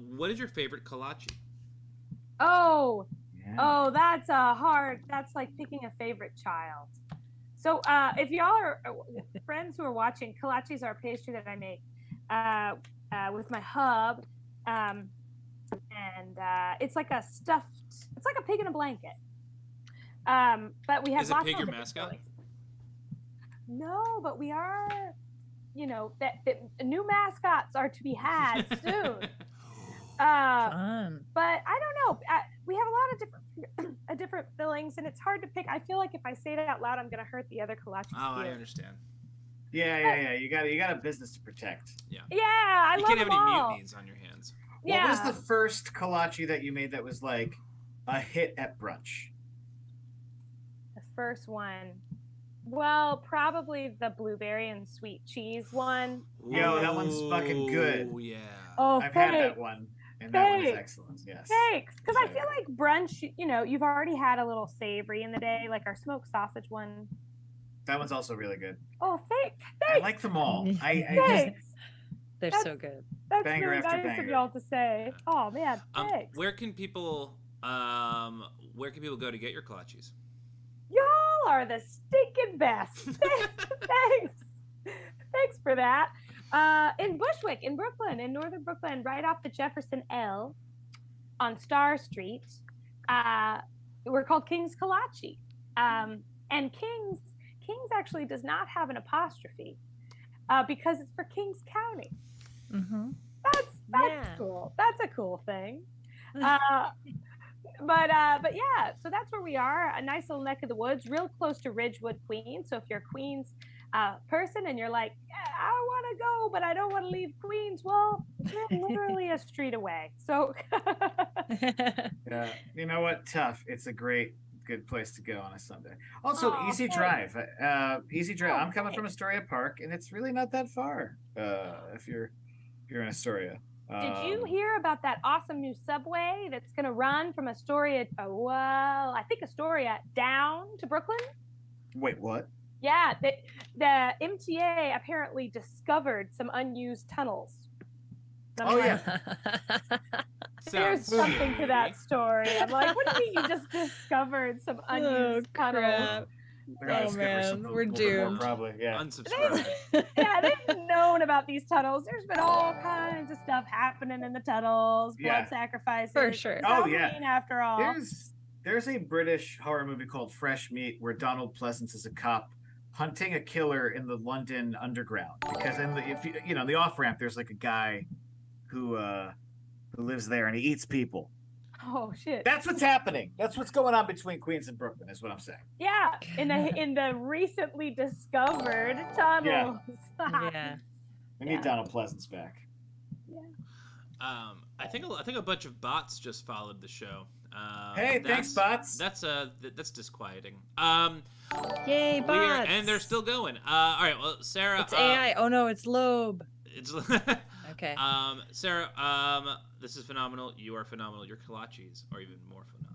What is your favorite kolache? Oh, that's that's like picking a favorite child. So if y'all are friends who are watching, kolaches are a pastry that I make with my hub. And it's like a stuffed, it's like a pig in a blanket. But we have Is a lots pig of your different mascot? fillings. No, but we are, that new mascots are to be had soon. Fun. But I don't know. We have a lot of different fillings, and it's hard to pick. I feel like if I say it out loud, I'm going to hurt the other kolaches. Oh, I understand. Yeah. You got a business to protect. Yeah, I You love can't have them any all. mutinies on your hands. Yeah. What was the first kolache that you made that was like a hit at brunch? The first one. Well, probably the blueberry and sweet cheese one. Yo, that one's fucking good. Oh, yeah. Oh, I've thanks. had that one, and that one is excellent. Yes. Thanks. Because I feel like brunch, you've already had a little savory in the day, like our smoked sausage one. That one's also really good. Oh, thanks. I like them all. I Thanks. They're That's- so good. That's banger really after nice banger. of y'all to say. Oh man, thanks. Where can people go to get your kolaches? Y'all are the stinking best. Thanks. Thanks for that. In Bushwick, in Brooklyn, in northern Brooklyn, right off the Jefferson L on Star Street. We're called King's Kolache. And King's actually does not have an apostrophe because it's for Kings County. Mm-hmm. That's cool. That's a cool thing. But yeah, so that's where we are. A nice little neck of the woods, real close to Ridgewood, Queens. So if you're a Queens person and you're like, I want to go, but I don't want to leave Queens, well, we're literally a street away. So Yeah, you know what? Tough. It's a good place to go on a Sunday. Also, Oh, easy thanks. drive. Easy drive. Oh, I'm coming from Astoria Park, and it's really not that far. If you're in Astoria. did you hear about that awesome new subway that's going to run from Astoria? I think Astoria down to Brooklyn. Wait, what? Yeah, the MTA apparently discovered some unused tunnels. And I'm Oh, like, yeah. There's something to that story. I'm like, what do you mean you just discovered some unused tunnels? crap. They're gonna Oh, discover man, something we're a little bit more, doomed. probably, yeah. Unsubscribe. Yeah, they've known about these tunnels. There's been all kinds of stuff happening in the tunnels, blood Yeah. sacrifices. For sure. It's Oh, yeah. Halloween after all. There's a British horror movie called Fresh Meat where Donald Pleasance is a cop hunting a killer in the London Underground. Because in the off ramp, there's like a guy who lives there and he eats people. Oh shit. That's what's happening. That's what's going on between Queens and Brooklyn. Is what I'm saying. Yeah, in the recently discovered tunnels. Yeah. We need Donald Pleasance back. I think a bunch of bots just followed the show. Hey, thanks, bots. That's disquieting. Yay, bots. And they're still going. All right, well, Sarah. It's AI. Oh no, it's Loeb. It's Okay. Sarah. This is phenomenal. You are phenomenal. Your kolaches are even more phenomenal.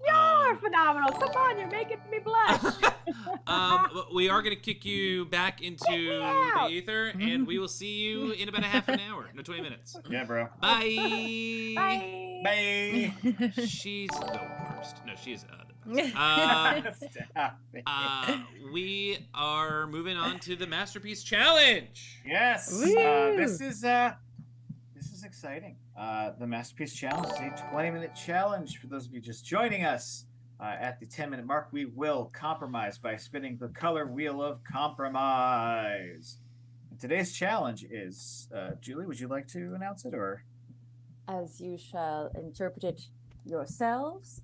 You're phenomenal. Come on, you're making me blush. We are going to kick you back into the ether, and we will see you in about a half an hour. No, 20 minutes. Yeah, bro. Bye. Bye. Bye. She's the worst. No, she's the best. Stop. We are moving on to the Masterpiece Challenge. Yes. Woo. This is exciting. The Masterpiece Challenge is a 20-minute challenge. For those of you just joining us, at the 10-minute mark, we will compromise by spinning the color wheel of compromise. And today's challenge is, Julie, would you like to announce it, or? As you shall interpret it yourselves,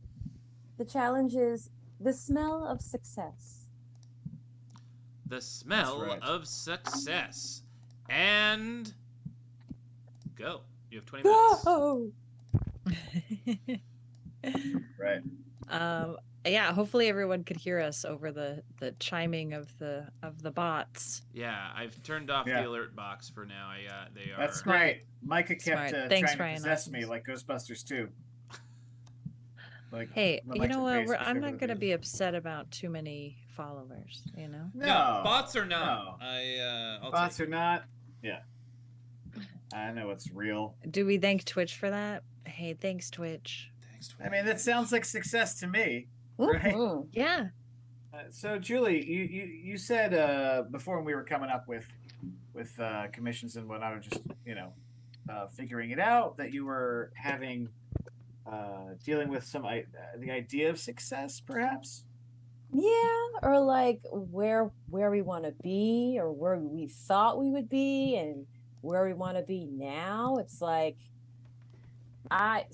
the challenge is the smell of success. The smell That's right. of success. And go. You have 20 minutes. Go! Right. Yeah, hopefully everyone could hear us over the chiming of the bots. Yeah, I've turned off Yeah. the alert box for now. They are. That's great. Micah kept Smart. Thanks, trying to Ryan. possess me like Ghostbusters 2. Like, Hey, the you mics know are what? based I'm on not going to videos. be upset about too many followers, you know? No. bots are not. No. I'll Bots take are not. Yeah. I know it's real. Do we thank Twitch for that? Hey, thanks, Twitch. Thanks, I mean, that sounds like success to me, right? Mhm. Yeah. So Julie, you said before when we were coming up with commissions and whatnot, or just figuring it out, that you were having dealing with the idea of success, perhaps. Yeah, or like where we want to be, or where we thought we would be, and where we want to be now. It's like I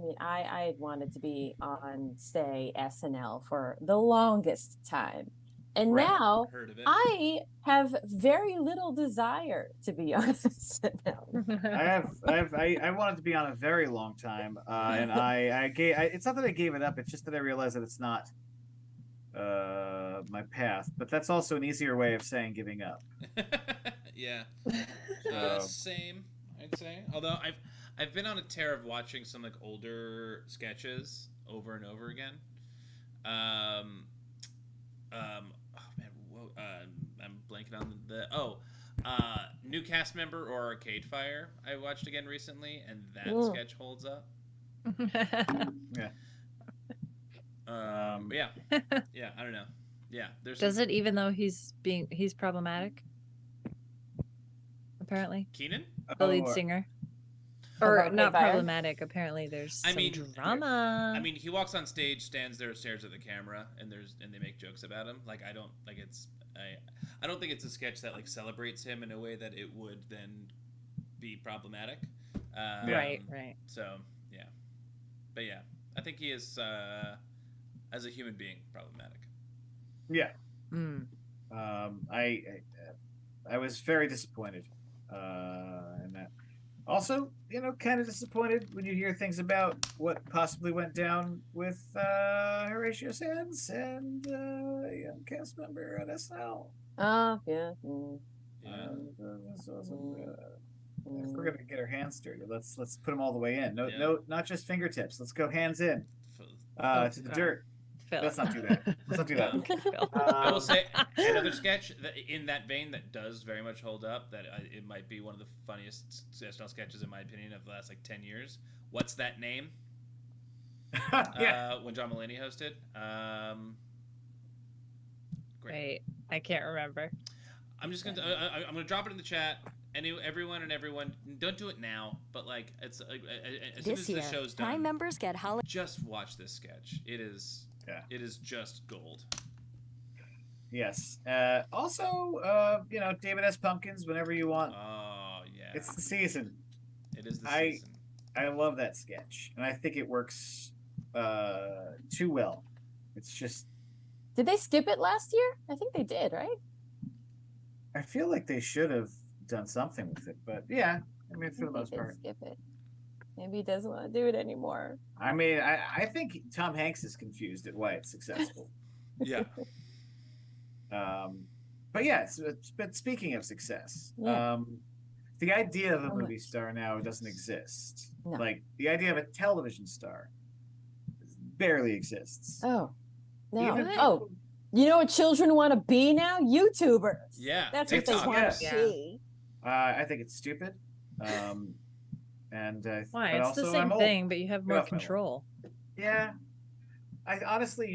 mean, I wanted to be on, say, SNL for the longest time. And Right. now Heard of it. I have very little desire to be on SNL. I wanted to be on a very long time, and it's not that I gave it up. It's just that I realized that it's not my path. But that's also an easier way of saying giving up. Yeah. Same, I'd say. Although I've been on a tear of watching some like older sketches over and over again. Oh man, I'm blanking on new cast member or Arcade Fire. I watched again recently, and that sketch holds up. Yeah. Yeah. Yeah. I don't know. Yeah. Does it, even though he's problematic? Apparently, Keenan, the lead singer. Or not problematic. Apparently, there's some drama. I mean, he walks on stage, stands there, stares at the camera, and they make jokes about him. Like, I don't think it's a sketch that like celebrates him in a way that it would then be problematic. Right. So yeah, but yeah, I think he is as a human being problematic. Yeah. Mm. I was very disappointed in that. Also, kind of disappointed when you hear things about what possibly went down with Horatio Sands and a young cast member at SNL. Oh, yeah. Yeah. If we're gonna get our hands dirty, let's put them all the way in. No, not just fingertips. Let's go hands in to the dirt. Phil. Let's not do that. Let's not do that. I will say another sketch that in that vein that does very much hold up. That it might be one of the funniest SNL sketches in my opinion of the last like 10 years. What's that name? Yeah. When John Mulaney hosted. Great. Wait, I can't remember. I'm just gonna I'm gonna drop it in the chat. Everyone, don't do it now. But like it's as soon as the show's done, Prime members get holiday. Just watch this sketch. It is. Yeah. It is just gold. Yes. Also, David S. Pumpkins whenever you want. Oh yeah. It's the season. It is the season. I love that sketch, and I think it works too well. It's just. Did they skip it last year? I think they did, right? I feel like they should have done something with it, but yeah, I mean, for the most part, skip it. Maybe he doesn't want to do it anymore. I mean, I think Tom Hanks is confused at why it's successful. Yeah. But yeah, but speaking of success, Yeah. the idea of a movie star now doesn't exist. No. Like the idea of a television star barely exists. Oh, no. Even Oh, you know what children want to be now? YouTubers. Yeah. That's what they TikTok, want yes. to be. I think it's stupid. And Why? but It's the also same I'm old. thing, but you have Get more off my lawn. control. Yeah, I honestly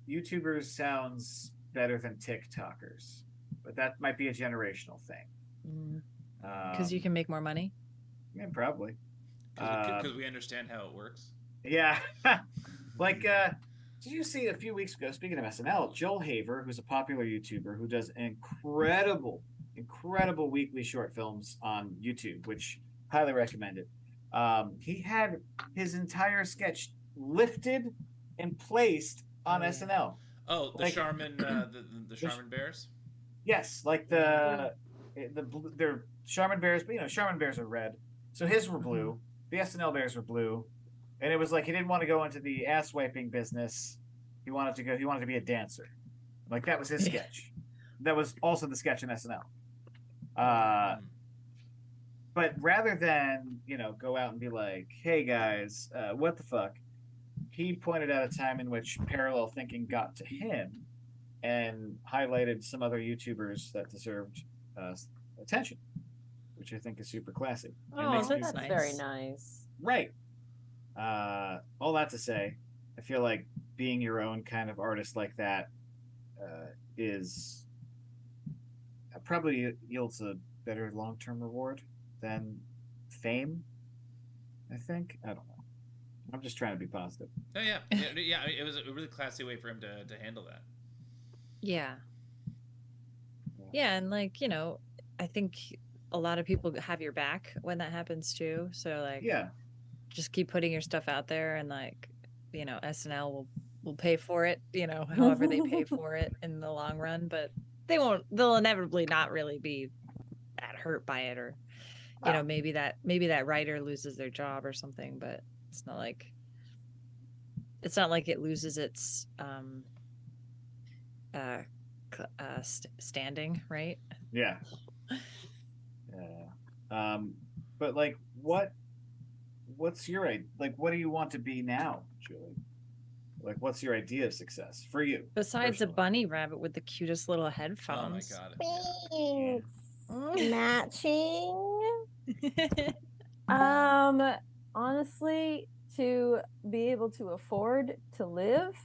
YouTubers sounds better than TikTokers, but that might be a generational thing. Because you can make more money. Yeah, probably. Because we understand how it works. Yeah, like did you see a few weeks ago? Speaking of SNL, Joel Haver, who's a popular YouTuber who does incredible weekly short films on YouTube, which highly recommend it. He had his entire sketch lifted and placed on SNL. Oh, the Like- Charmin, the Charmin Bears. Yes, like they're Charmin Bears, but Charmin Bears are red, so his were blue. The SNL Bears were blue, and it was like he didn't want to go into the ass wiping business. He wanted to be a dancer. Like that was his sketch. That was also the sketch in SNL. But rather than go out and be like, "Hey guys, what the fuck?" He pointed out a time in which parallel thinking got to him, and highlighted some other YouTubers that deserved attention, which I think is super classy. Oh, It makes me- that's That's nice. very nice. right. All that to say, I feel like being your own kind of artist like that is probably yields a better long-term reward than fame. I think. I don't know. I'm just trying to be positive. Oh yeah. It was a really classy way for him to handle that. Yeah. Yeah, and like, I think a lot of people have your back when that happens too. So like, Yeah. just keep putting your stuff out there, and like, SNL will pay for it, however they pay for it in the long run, but they'll inevitably not really be that hurt by it, or maybe that writer loses their job or something, but it's not like it loses its standing, right? Yeah. But like, what's your what do you want to be now, Julie? Like, what's your idea of success for you? Besides personally? a bunny rabbit with the cutest little headphones. Oh my god. Thanks. Matching. Honestly, to be able to afford to live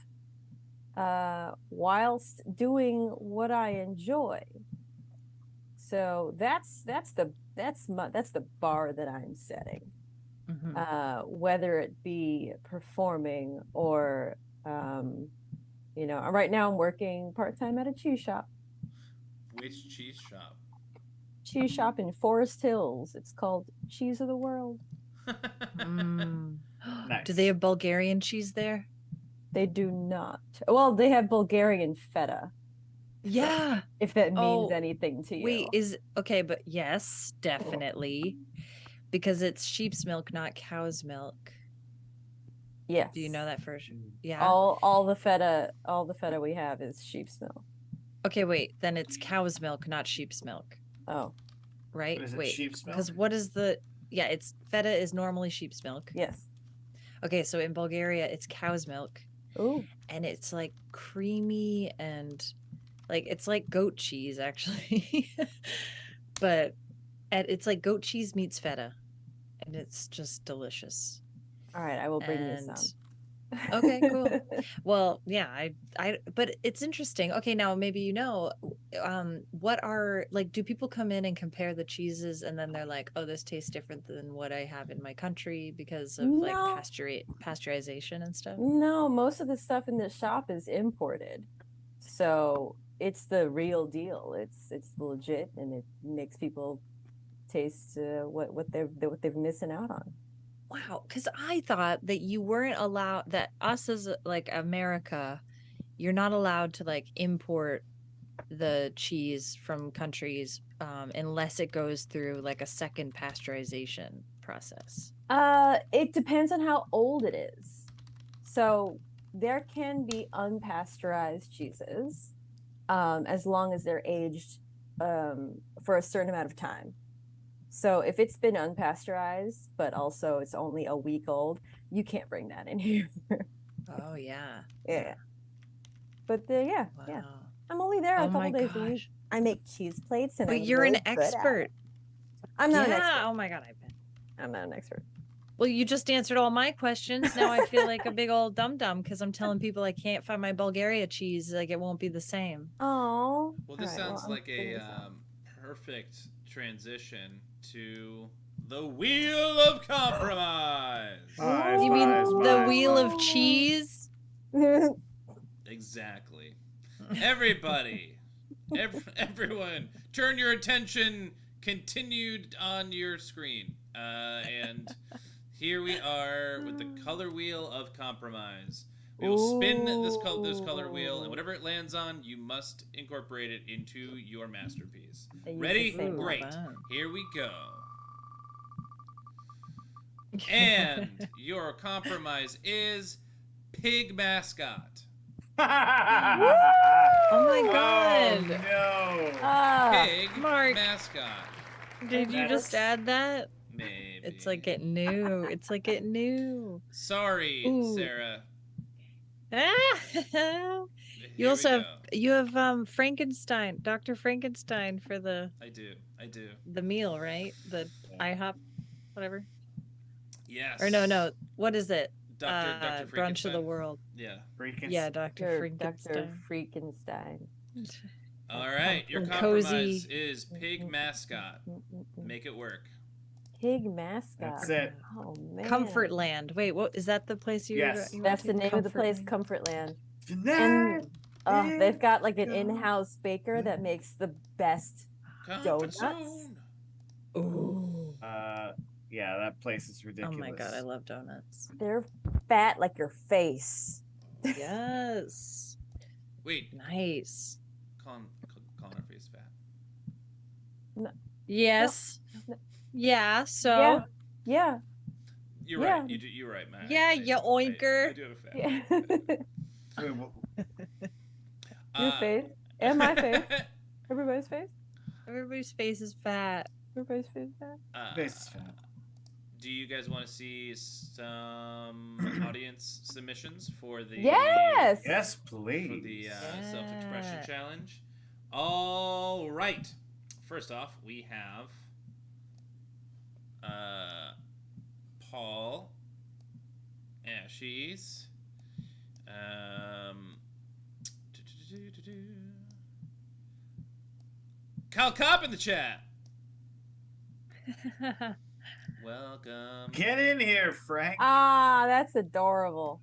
whilst doing what I enjoy. So that's the bar that I'm setting. Mhm. Whether it be performing or right now I'm working part-time at a cheese shop. Which cheese shop? Cheese shop in Forest Hills. It's called Cheese of the World. Nice. Do they have Bulgarian cheese there? They do not. Well, they have Bulgarian feta. Yeah. If that means anything to you. Wait, okay, but yes, definitely. Because it's sheep's milk, not cow's milk. Yes. Do you know that for sure? Yeah. All the feta we have is sheep's milk. Okay, wait. Then it's cow's milk, not sheep's milk. Oh. Right? What is it, wait. sheep's milk? Because what is it's feta is normally sheep's milk. Yes. Okay, so in Bulgaria it's cow's milk. Ooh. And it's like creamy and like it's like goat cheese actually. But it's like goat cheese meets feta. And it's just delicious. All right, I will bring this on. Okay, cool. Well, yeah, but it's interesting. Okay, now maybe what are do people come in and compare the cheeses and then they're like, oh, this tastes different than what I have in my country because of like pasteurization and stuff? No, most of the stuff in this shop is imported. So it's the real deal. It's legit, and it makes people taste what they're missing out on. Wow, because I thought that you weren't allowed, that us as like America, you're not allowed to like import the cheese from countries unless it goes through like a second pasteurization process. It depends on how old it is. So there can be unpasteurized cheeses as long as they're aged for a certain amount of time. So if it's been unpasteurized, but also it's only a week old, you can't bring that in here. Oh, yeah. Yeah. But yeah. I'm only there a couple days a week. I make cheese plates, and but you're an expert. I'm not an expert. Oh my god, I'm not an expert. Well, you just answered all my questions. Now I feel like a big old dum-dum because I'm telling people I can't find my Bulgaria cheese. Like it won't be the same. Oh. Well, this sounds like a perfect transition to the Wheel of Compromise. You mean the Wheel of Cheese? Exactly. Everybody, everyone, turn your attention continued on your screen. And here we are with the color wheel of compromise. We will spin this color wheel, and whatever it lands on, you must incorporate it into your masterpiece. Ready? Great. Here we go. And your compromise is pig mascot. Oh my god. Oh, no. Pig mascot. Did you just add that? Maybe. It's like it knew. It's like it knew. Sorry, Sarah. You also have Frankenstein, Dr. Frankenstein for the I do. the meal, right? The IHOP, whatever. Yes. Or no, what is it? Dr. Brunch of the Freakenstein? World. Yeah. Yeah, Dr. Dr. Frankenstein. Freakenstein. All right. Your And compromise cozy. is pig mascot. Make it work. Pig mascot. That's it. Oh man. Comfortland. Wait, what is that the place you Yes. you went That's to? the name of the place, Comfortland? Comfortland. And they've got like an Yeah. in-house baker that makes the best Comfort donuts. zone. Ooh. Yeah, that place is Oh ridiculous. my god, I love donuts. They're fat like your face. Yes. Wait, Nice. calling our face fat. Yes. No. Yeah, so Yeah. You're Yeah. right. You're right, Matt. Yeah, you oinker. I do have a fat. Yeah. Wait, well, Your face and my face. Everybody's face. everybody's face is fat. Everybody's face. Fat. face is fat. Do you guys want to see some audience submissions for the Yes. Yes, for please. the self-expression Yeah. challenge? All right. First off, we have Paul Ashes. Kyle Kopp in the chat. Welcome. Get in here, Frank. Ah, that's adorable.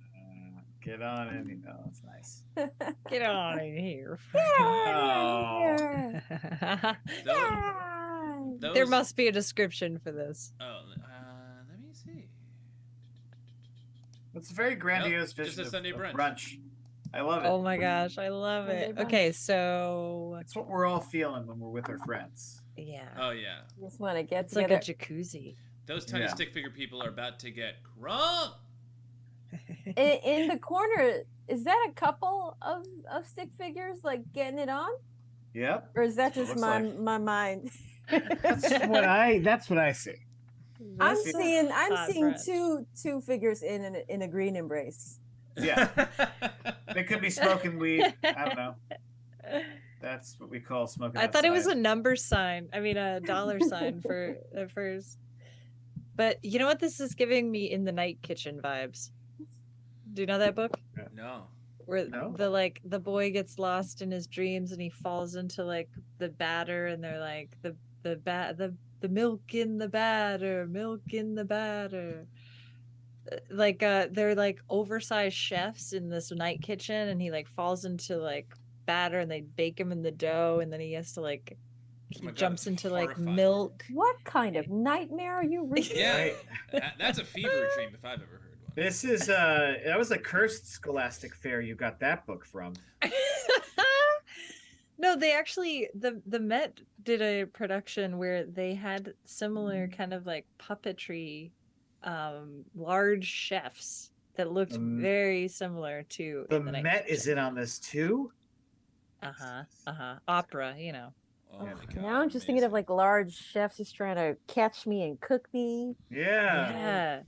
Get on in. You know, it's nice. Get on in here. Oh. Those, There must be a description for this. Oh, let me see. It's a very grandiose Nope, just vision a Sunday of brunch. brunch. I love it. Oh my gosh, I love Sunday it. brunch. Okay, so It's what we're all feeling when we're with our friends. yeah, Oh yeah, Just want to get it's like together. a jacuzzi. those tiny Yeah. stick figure people are about to get crunk. in the corner, is that a couple of stick figures like getting it on, Yep. or is that That's just what it my mind? That's what I see. I'm This is seeing hot brunch. two figures in a green embrace. Yeah. They could be smoking weed. I don't know. That's what we call smoking. I thought it was a outside. number sign. I mean, a dollar sign for at first. But you know what? This is giving me In the Night Kitchen vibes. Do you know that book? No. Where No. the boy gets lost in his dreams and he falls into like the batter, and they're like the milk in the batter, milk in the batter. Like they're like oversized chefs in this night kitchen, and he like falls into like batter, and they bake him in the dough, and then he has to like Oh my God, jumps that's into like horrifying. milk. What kind of nightmare are you reading? Yeah, Right. that's a fever dream if I've ever heard one. This is that was a cursed Scholastic Fair you got that book from. No, they actually the Met did a production where they had similar kind of like puppetry, large chefs that looked very similar to The In the Night Met is Kitchen. in on this too. Opera, you know. Oh my God, Now I'm just thinking of amazing. like large chefs just trying to catch me and cook me. Yeah. Yeah.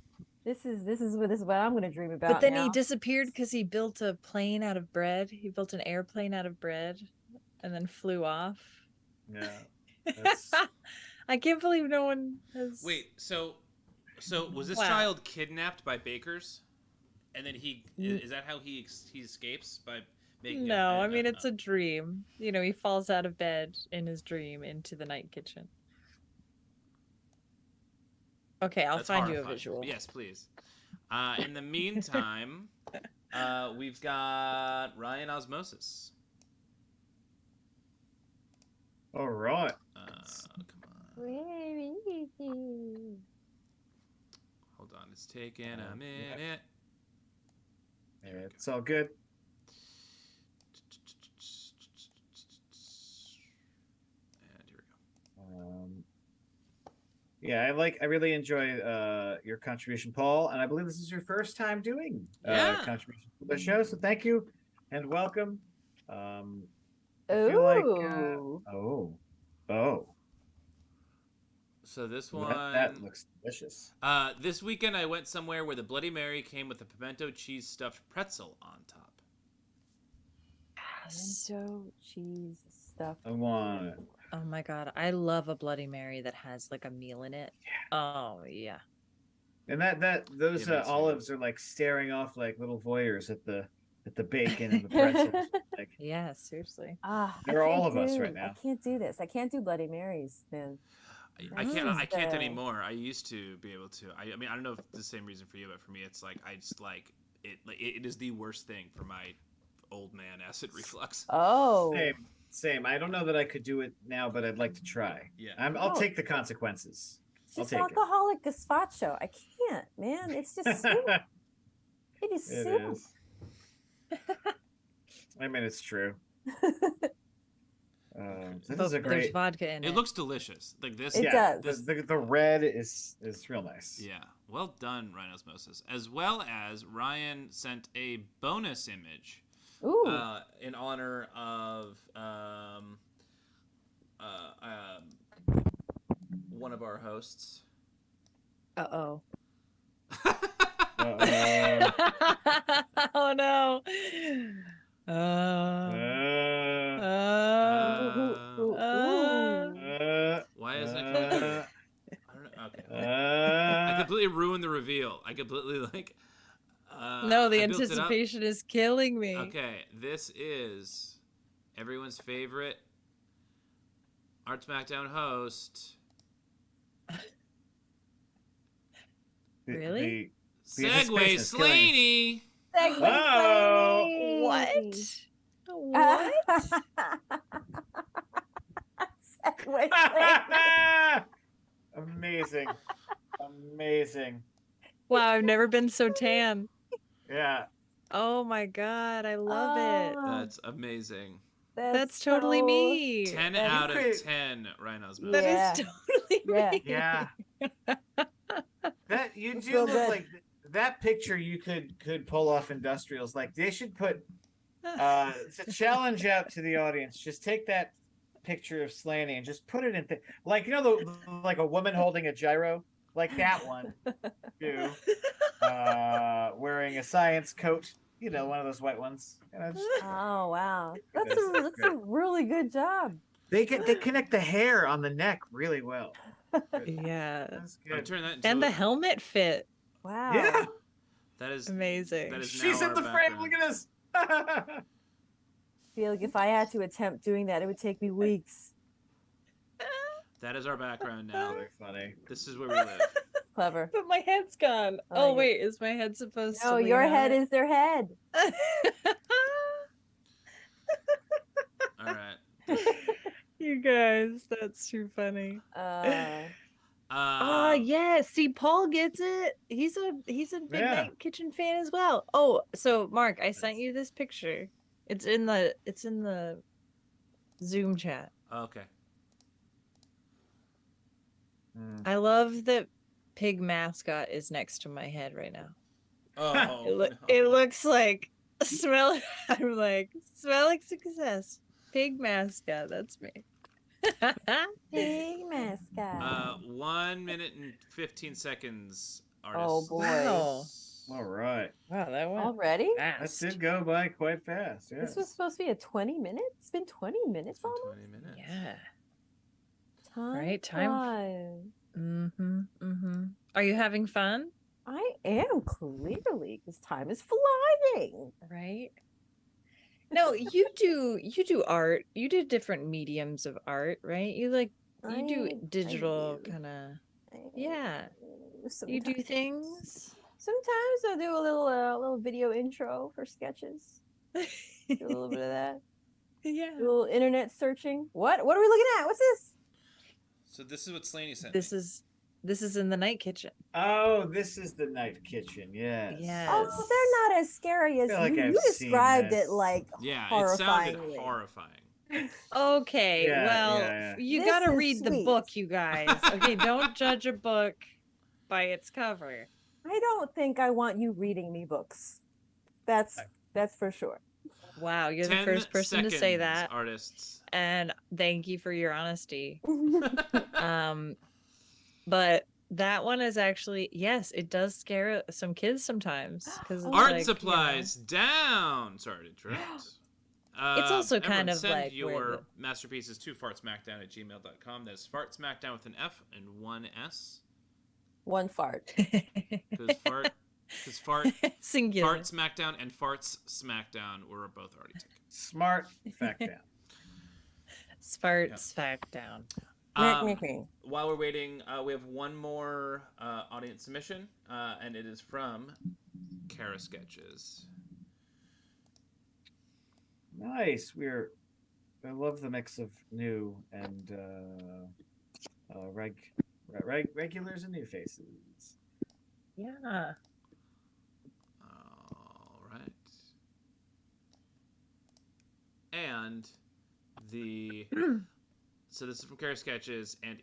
This is what I'm gonna dream about. But then now. he disappeared because he built a plane out of bread. He built an airplane out of bread and then flew off. Yeah. That's, I can't believe no one has. Wait, so was this Wow. child kidnapped by bakers, and then is that how he escapes by making? No, I mean it's a dream. You know, he falls out of bed in his dream into the night kitchen. Okay, I'll That's find you a horrifying. visual. Yes, please. In the meantime, we've got Ryan Osmosis. all right. Come on. Hold on, it's taking a minute. It's all good. And here we go. Yeah, I really enjoy your contribution, Paul, and I believe this is your first time doing Yeah. contribution to the show. So thank you and welcome. I Ooh. feel like oh, So this that, one, that looks delicious. this weekend I went somewhere where the Bloody Mary came with a pimento cheese stuffed pretzel on top. Pimento cheese stuff. I want it. Oh my god, I love a Bloody Mary that has like a meal in it. Oh yeah. And those Yeah, me too. olives are like staring off like little voyeurs at the bacon and the pretzels. Like, Yeah, seriously. they're all of us right now. I can't do this. I can't do Bloody Marys, man. I can't. I can't the- anymore. I used to be able to. I mean, I don't know if it's the same reason for you, but for me, it's like I just like it. Like, it is the worst thing for my old man acid reflux. Oh. Same. I don't know that I could do it now, but I'd like to try. Yeah. I'll take the consequences. It's I'll just take alcoholic gazpacho. I can't, man. It's just soup. It is it. soup. It is. I mean, it's true. Those are There's great. vodka in it. It looks delicious. Like this. It Yeah, does. the red is real nice. Yeah. Well done, Rhinosmosis. As well as Ryan sent a bonus image Ooh. in honor of one of our hosts. Uh-oh. Uh-oh. Oh, no. Why isn't it? I don't know. Okay. I completely ruined the reveal. I completely like. No, the I built it up. anticipation is killing me. Okay, this is everyone's favorite Art Smackdown host. Really? The Segway anticipation is killing me. Slaney. Segway What? Slaney. Segway Slaney. Amazing. Amazing. Wow, I've never been so tan. Yeah. Oh my god, I love it. Oh, That's amazing. That's totally so- me. 10 That out of is- 10 Rhinos. Yeah. That is totally Yeah. me. Yeah. That you It's do real look good. like that picture you could pull off industrials. Like they should put it's a challenge out to the audience. Just take that picture of Slaney and just put it in like like a woman holding a gyro, like that one. Do wearing a science coat, one of those white ones. Oh wow, that's It is. that's a really good job. They connect the hair on the neck really well. Yeah. That's I'm good. turning that into And the helmet fit. Wow. Yeah, that is Amazing. that is she's now in the our frame. background. Look at this. I feel like if I had to attempt doing that, it would take me weeks. That is our background now. Really funny. This is where we live. Clever. But my head's gone. Oh, Oh, yeah. wait, is my head supposed to No, lean your out? head is their head. All right. You guys, that's too funny. Uh, Yeah. See, Paul gets it. He's a Big Yeah. Night Kitchen fan as well. Oh, so Mark, I sent you this picture. It's in the Zoom chat. Okay. I love that pig mascot is next to my head right now. Oh. It, no. it looks like smell. I'm like smelling success. Pig mascot. That's me. Big mascot. 1 minute and 15 seconds. Oh, Artists. boy. Wow. All right. Wow, that went Already? That fast. did go by quite fast. Yeah. This was supposed to be a 20 minutes. It's been 20 minutes It's been almost. 20 minutes. Yeah. Time Right, time. flies. Are you having fun? I am clearly because time is flying. Right. No, you do art. You do different mediums of art, right? You do I digital do. kind of. Yeah. You Sometimes. do things. Sometimes I do a little video intro for sketches. Do a little bit of that. Yeah. A little internet searching. What are we looking at? What's this? So this is what Slaney sent This me. is in the night kitchen. Oh, this is the night kitchen. Yes. Yes. Oh, they're not as scary as I feel like you. I've You seen described this. it like Yeah, it sounded horrifyingly. horrifying. Okay, Yeah, well, yeah. you This gotta is read the sweet. book, you guys. Okay, don't judge a book by its cover. I don't think I want you reading me books. That's for sure. Wow, you're the 10 first person to say seconds, that, Artists. and thank you for your honesty. But that one is actually, yes, it does scare some kids sometimes because Art supplies down. Sorry to interrupt. It's also everyone kind of send like where your masterpieces to fartsmackdown@gmail.com. That's fartsmackdown with an F and one S. One fart. Because fart Singular. Smackdown and farts Smackdown were both already taken. Smart fact down. Fart Yep. Smackdown. While we're waiting, we have one more audience submission, and it is from Kara Sketches. Nice. I love the mix of new and regulars and new faces. Yeah. All right. And so this is from Kara Sketches, and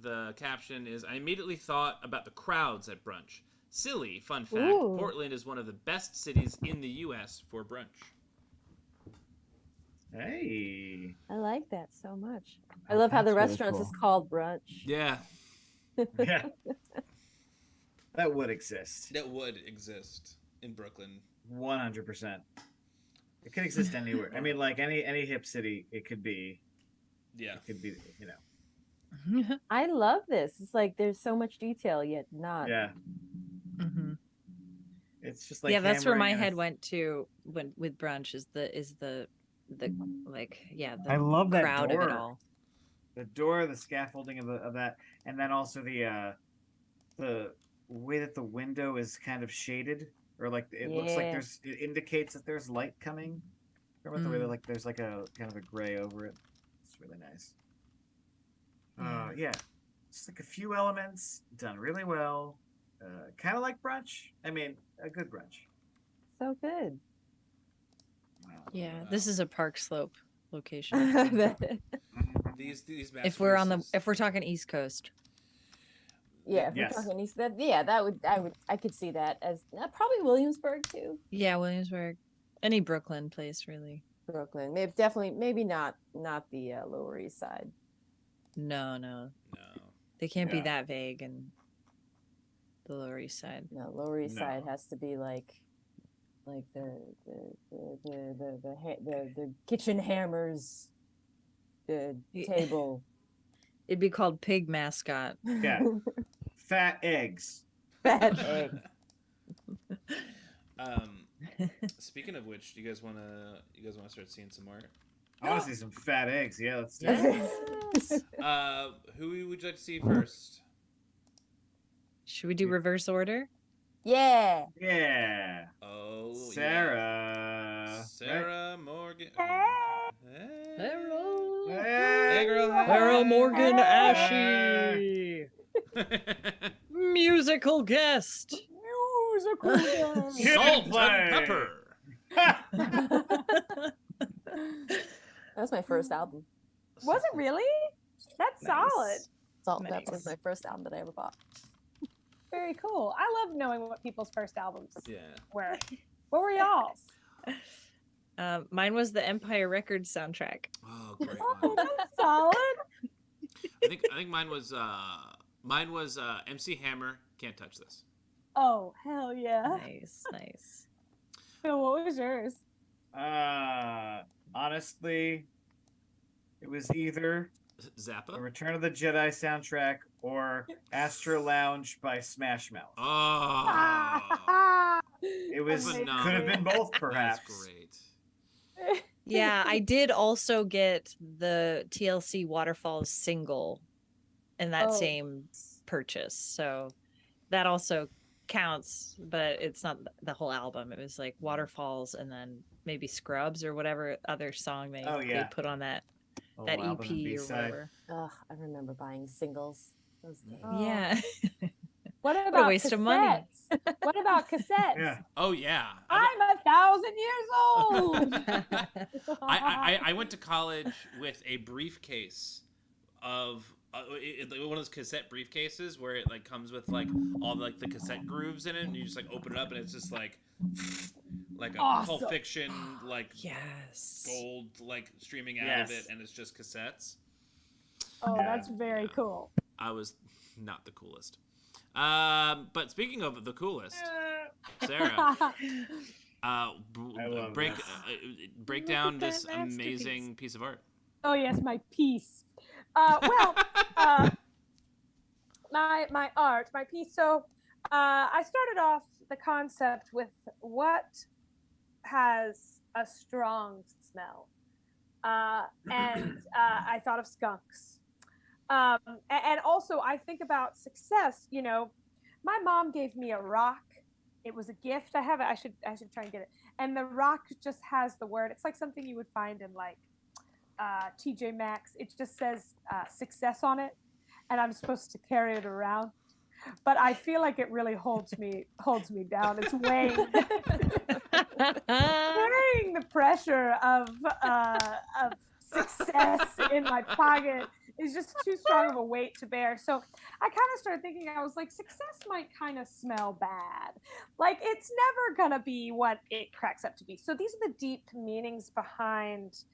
the caption is, I immediately thought about the crowds at brunch. Silly, fun fact, Ooh. Portland is one of the best cities in the U.S. for brunch. Hey. I like that so much. I love how the That's really restaurant is cool. called brunch. Yeah, Yeah. That would exist. that would exist in Brooklyn. 100%. It could exist anywhere. I mean, like any hip city, it could be. Yeah. It could be, you know. I love this. It's like there's so much detail yet not. Yeah. Mm-hmm. It's just like Yeah, that's where my hammering head went to with brunch is the like the I love that crowd of it door. all. The door, the scaffolding of that, and then also the way that the window is kind of shaded, or like it looks like Yeah. it indicates that there's light coming. Remember the way that like there's like a kind of a gray over it. It's really nice. Yeah, it's like a few elements done really well. Kind of like brunch. I mean, a good brunch. So good. Yeah, this is a Park Slope location. These if we're on masterpieces- if we're talking East Coast. Yeah, if Yes. we're talking East, I could see that as probably Williamsburg too. Yeah, Williamsburg. Any Brooklyn place really. Brooklyn, maybe not the Lower East Side. No. No. They can't be Yeah. that vague in the Lower East Side. No, Lower East No. Side has to be like the kitchen hammers, the Yeah. table. It'd be called Pig Mascot. Yeah. Fat eggs. Bad egg. Speaking of which, do you guys wanna start seeing some art? I want to see some fat eggs. Yeah, let's do it. Who would you like to see first? Should we do reverse order? Yeah. Yeah. Oh, Sarah. yeah. Sarah Morgan. Hello. Hey, girl. Sarah Morgan Hey. Ashy. Musical guest. Musical. Salt play. and pepper. That was my first album. Was it really? That's solid. Salt and Pepper Nice. was my first album that I ever bought. Very cool. I love knowing what people's first albums Yeah. were. What were y'all's? Mine was the Empire Records soundtrack. Oh, great Oh, one. that's solid. I think mine was MC Hammer. Can't touch this. Oh, hell yeah. Nice. Phil, what was yours? Honestly, it was either the Zappa. Return of the Jedi soundtrack or Astro Lounge by Smash Mouth. Oh. It was could Phenomenal. have been both, perhaps. That's great. Yeah, I did also get the TLC Waterfalls single in that Oh. same purchase. So that also counts, but it's not the whole album. It was like Waterfalls and then maybe Scrubs or whatever other song they put on that Oh, EP album and or B-side. whatever. Ugh, I remember buying singles. Those days. Oh. Yeah. What about waste of money. cassettes? What about cassettes? Yeah. Oh yeah. I'm 1,000 years old. I went to college with a briefcase of one of those cassette briefcases where it like comes with like all like the cassette grooves in it, and you just like open it up and it's just like a Awesome. Pulp Fiction like Yes. gold like streaming out of Yes. it, and it's just cassettes. Oh, Yeah. that's very cool. I was not the coolest. But speaking of the coolest, Sarah, I love break this. break down Look at this that masterpiece. amazing piece of art. Oh yes, my piece. My art Art's my piece. So I started off the concept with what has a strong smell. And I thought of skunks. And also I think about success. You know, my mom gave me a rock. It was a gift. I have it. I should try and get it. And the rock just has the word. It's like something you would find in like TJ Maxx. It just says success on it, and I'm supposed to carry it around. But I feel like it really holds me down. It's weighing carrying the pressure of success in my pocket is just too strong of a weight to bear. So I kind of started thinking, I was like, success might kind of smell bad. Like it's never gonna be what it cracks up to be. So these are the deep meanings behind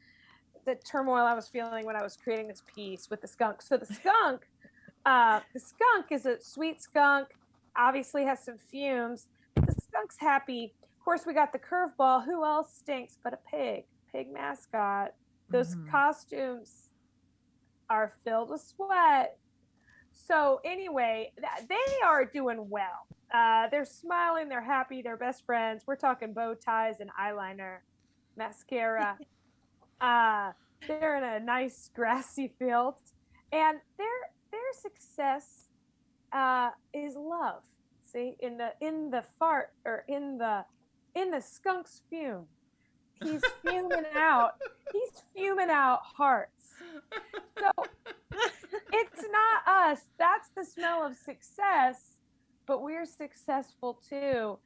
the turmoil I was feeling when I was creating this piece with the skunk. So the skunk is a sweet skunk, obviously has some fumes. The skunk's happy. Of course, we got the curveball. Who else stinks but a pig? Pig mascot. Those costumes are filled with sweat. So anyway, they are doing well. They're smiling. They're happy. They're best friends. We're talking bow ties and eyeliner, mascara. They're in a nice grassy field, and their success is love. See, in the fart, or in the skunk's fume, he's fuming out hearts. So it's not us. That's the smell of success, but we're successful too.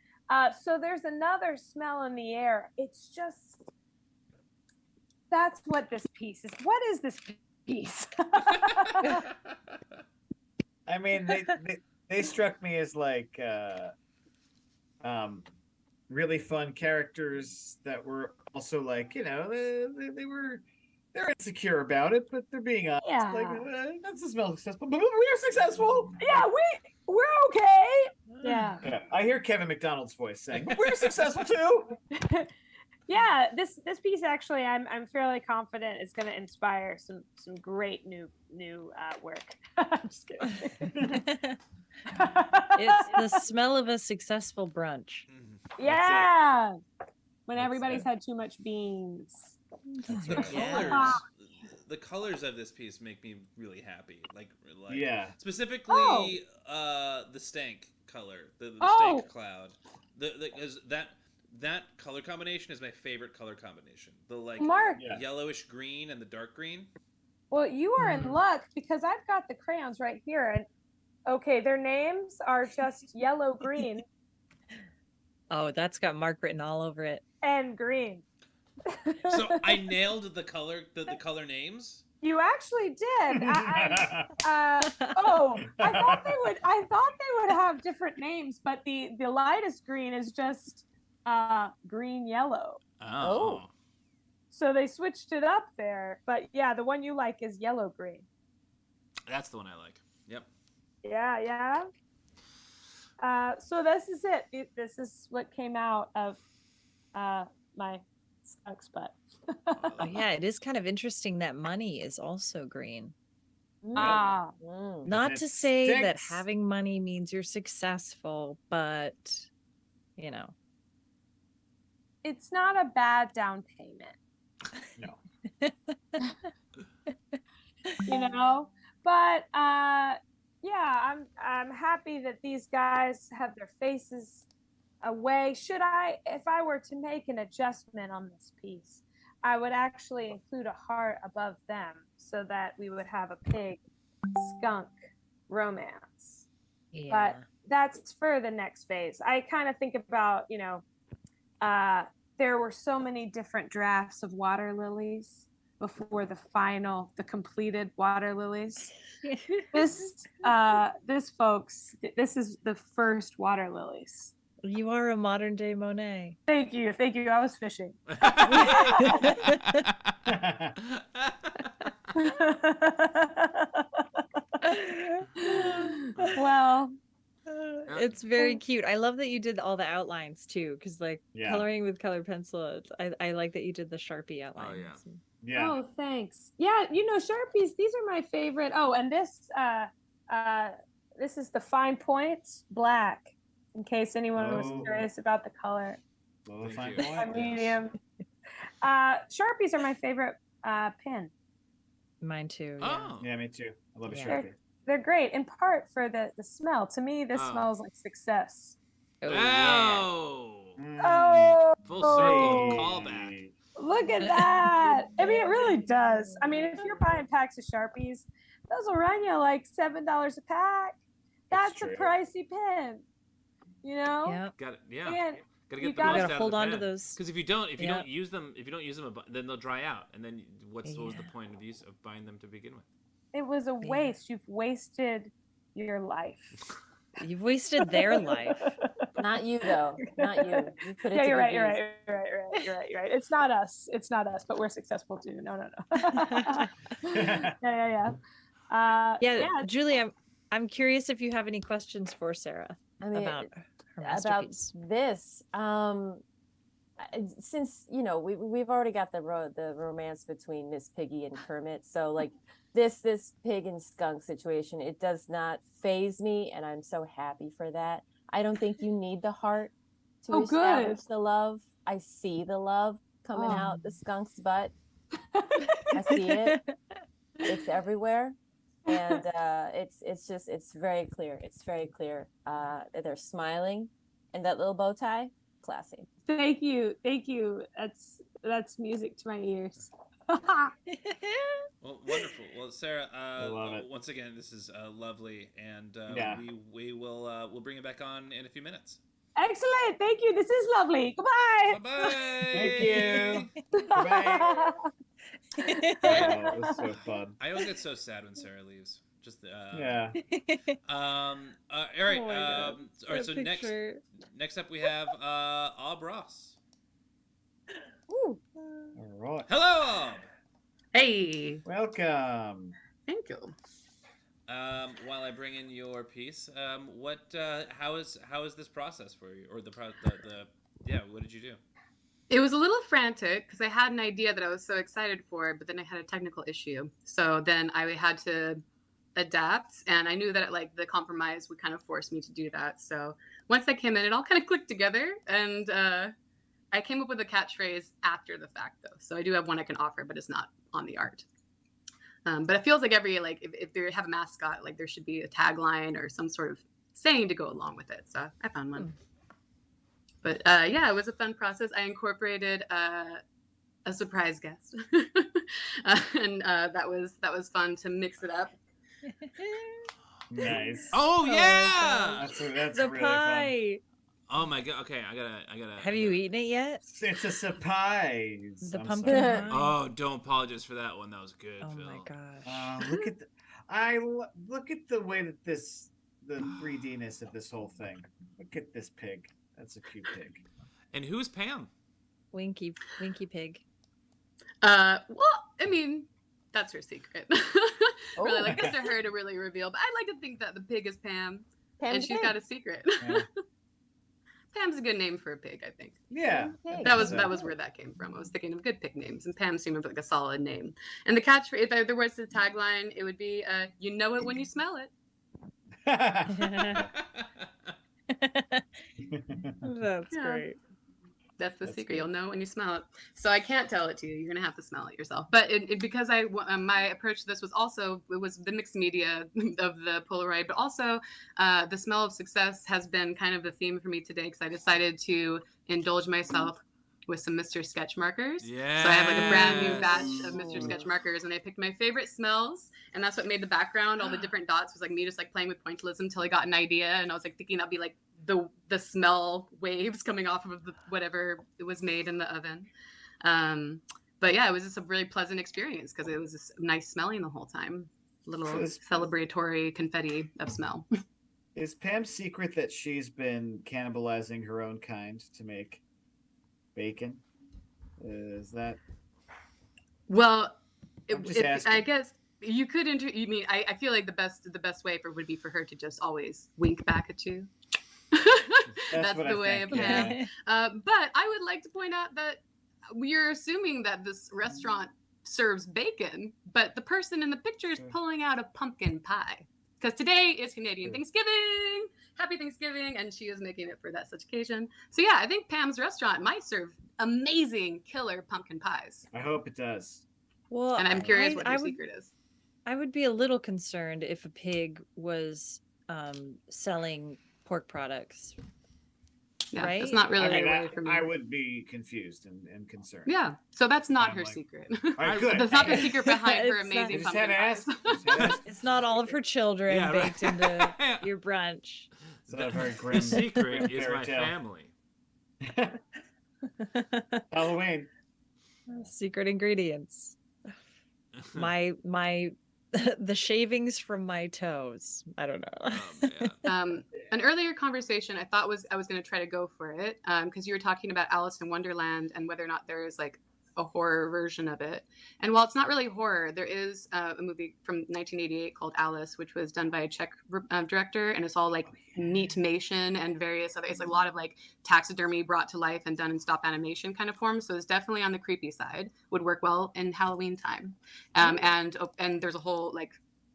So there's another smell in the air. It's just, that's what this piece is. What is this piece? I mean, they struck me as like really fun characters that were also like, you know, they're insecure about it, but they're being honest. Yeah. Like, that's the smell of successful, but we're successful. Yeah, we're okay. Yeah. I hear Kevin McDonald's voice saying, "We're successful too." Yeah, this piece actually, I'm fairly confident is going to inspire some great new work. I'm just kidding. It's the smell of a successful brunch. Yeah, when everybody's had too much beans. The colors of this piece make me really happy. Like yeah, specifically the stank color, the stank cloud. Because that color combination is my favorite color combination. The like Mark, yellowish green and the dark green. Well, you are in luck because I've got the crayons right here, and okay, their names are just yellow, green, Oh, that's got Mark written all over it. and green. So I nailed the color names. You actually did. I thought they would have different names, but the lightest green is just green yellow. Oh. So they switched it up there. But yeah, the one you like is yellow green. That's the one I like. Yep. Yeah. So this is it. This is what came out of my skunk's butt. Oh, yeah, it is kind of interesting that money is also green. Ah. Not It to say that sticks. having money means you're successful, but you know. It's not a bad down payment. No. You know, but yeah, I'm happy that these guys have their faces away. If I were to make an adjustment on this piece, I would actually include a heart above them so that we would have a pig skunk romance. Yeah. But that's for the next phase. I kind of think about, you know, there were so many different drafts of water lilies before the completed water lilies. This folks, this is the first water lilies. You are a modern day Monet. Thank you. I was fishing. Well, It's very cute. I love that you did all the outlines too, because like Yeah. coloring with colored pencil. I like that you did the Sharpie outlines. Yeah. Oh, thanks. Yeah, you know, Sharpies, these are my favorite. Oh, and this This is the fine point black, in case anyone was Oh. curious about the color. Low Thank fine you. point. A medium. Sharpies are my favorite pen. Mine too. Yeah. Oh. Yeah, me too. I love a Yeah. Sharpie. They're great, in part for the smell. To me, this Oh. smells like success. Oh, Oh. Oh, Full circle Hey. callback. look at that. I mean, it really does. I mean, if you're buying packs of Sharpies, those will run you like $7 a pack. That's a true. pricey pen. You know? Yeah. Got it. Yeah. And Gotta you get the gotta most out gotta of hold the on to pen. those. Because if you don't Yeah. use them, then they'll dry out, and then what was the point of buying them to begin with? it was a Yeah. waste. You've wasted your life. You've wasted their life. Not you though. Not you. You put it Yeah, to you're good right. You're use. right. You're right. It's not us. It's not us, but we're successful too. No. Yeah. Yeah, Julie, I'm curious if you have any questions for Sarah I mean, about her about masterpiece. this. Since we've already got the romance between Miss Piggy and Kermit, so like this pig and skunk situation, it does not faze me, and I'm so happy for that. I don't think you need the heart to establish the love. I see the love coming out the skunk's butt. I see it. It's everywhere. And it's very clear. It's very clear. They're smiling, and that little bow tie, classy. Thank you. That's music to my ears. Well, wonderful. Well, Sarah, love it. once again, this is lovely, and Yeah. we will we'll bring it back on in a few minutes. Excellent. Thank you. This is lovely. Goodbye. Bye-bye. Thank you. Bye. Oh, it was so fun. I always get so sad when Sarah leaves. Just Yeah. all right. Oh my God. All right. So next up we have Ob Ross. Ooh. All right. Hello, Ob. Hey, Welcome. thank you. While I bring in your piece, how is this process for you, or what did you do? It was a little frantic because I had an idea that I was so excited for, but then I had a technical issue. So then I had to adapt, and I knew that like the compromise would kind of force me to do that. So once I came in, it all kind of clicked together, and I came up with a catchphrase after the fact, though. So I do have one I can offer, but it's not on the art. But it feels like if they have a mascot, like there should be a tagline or some sort of saying to go along with it. So I found one. But yeah, it was a fun process. I incorporated a surprise guest, and that was fun to mix it up. Nice. Oh yeah! That's The really pie. Oh my god. Okay, I gotta. Have you eaten it yet? fun. It's a surprise. The I'm pumpkin sorry. pie. Oh, don't apologize for that one. That was good, Oh Phil. my gosh. Look at the way that the 3D-ness of this whole thing. Look at this pig. That's a cute pig. And who's Pam? Winky pig. Well, I mean, that's her secret. Really, Oh. like that's to her to really reveal. But I like to think that the pig is Pam, Pam and she's Pig. got a secret. Yeah. Pam's a good name for a pig, I think. Yeah. Pig. That was So- that was where that came from. I was thinking of good pig names, and Pam seemed like a solid name. And the catchphrase, if there was the tagline, it would be, "You know it when you smell it." That's Yeah. great. That's the That's secret. good. You'll know when you smell it. So I can't tell it to you. You're gonna have to smell it yourself. But because my approach to this was the mixed media of the Polaroid, but also the smell of success has been kind of the theme for me today because I decided to indulge myself with some Mr. Sketch markers. Yeah. So I have like a brand new batch of Mr. Sketch markers, and I picked my favorite smells, and that's what made the background. All the different dots was like me just like playing with pointillism until I got an idea, and I was like thinking that'd be like the smell waves coming off of whatever it was made in the oven. But yeah, it was just a really pleasant experience because it was just nice smelling the whole time. Little So it's- celebratory confetti of smell. Is Pam's secret that she's been cannibalizing her own kind to make bacon? Is that? Well, I'm just asking. I guess you could I feel like the best way would be for her to just always wink back at you. That's what the I way think, of Pam. yeah. But I would like to point out that we're assuming that this restaurant serves bacon, but the person in the picture is Sure. pulling out a pumpkin pie. because today is Canadian Thanksgiving. Happy Thanksgiving, and she is making it for that such occasion. So yeah, I think Pam's restaurant might serve amazing killer pumpkin pies. I hope it does. Well, And I'm curious what her secret is. I would be a little concerned if a pig was selling pork products. Yeah, right? it's not really I mean, a way for me. I would be confused and concerned. Yeah, so that's not I'm her like, secret. All right, good. That's not the secret behind her It's not- amazing Just pumpkin had to pies. ask. Just had to ask. It's not all of her children Yeah, right. baked into your brunch. It's not a very The grim secret grim is fairy my tale. family. Halloween. Secret ingredients. My the shavings from my toes. I don't know. Oh, man. An earlier conversation I thought I was going to try to go for it because you were talking about Alice in Wonderland and whether or not there is like a horror version of it. And while it's not really horror, there is a movie from 1988 called Alice, which was done by a Czech director, and it's all like neatmation and various other. It's like a lot of like taxidermy brought to life and done in stop animation kind of form. So it's definitely on the creepy side. Would work well in Halloween time, and there's a whole like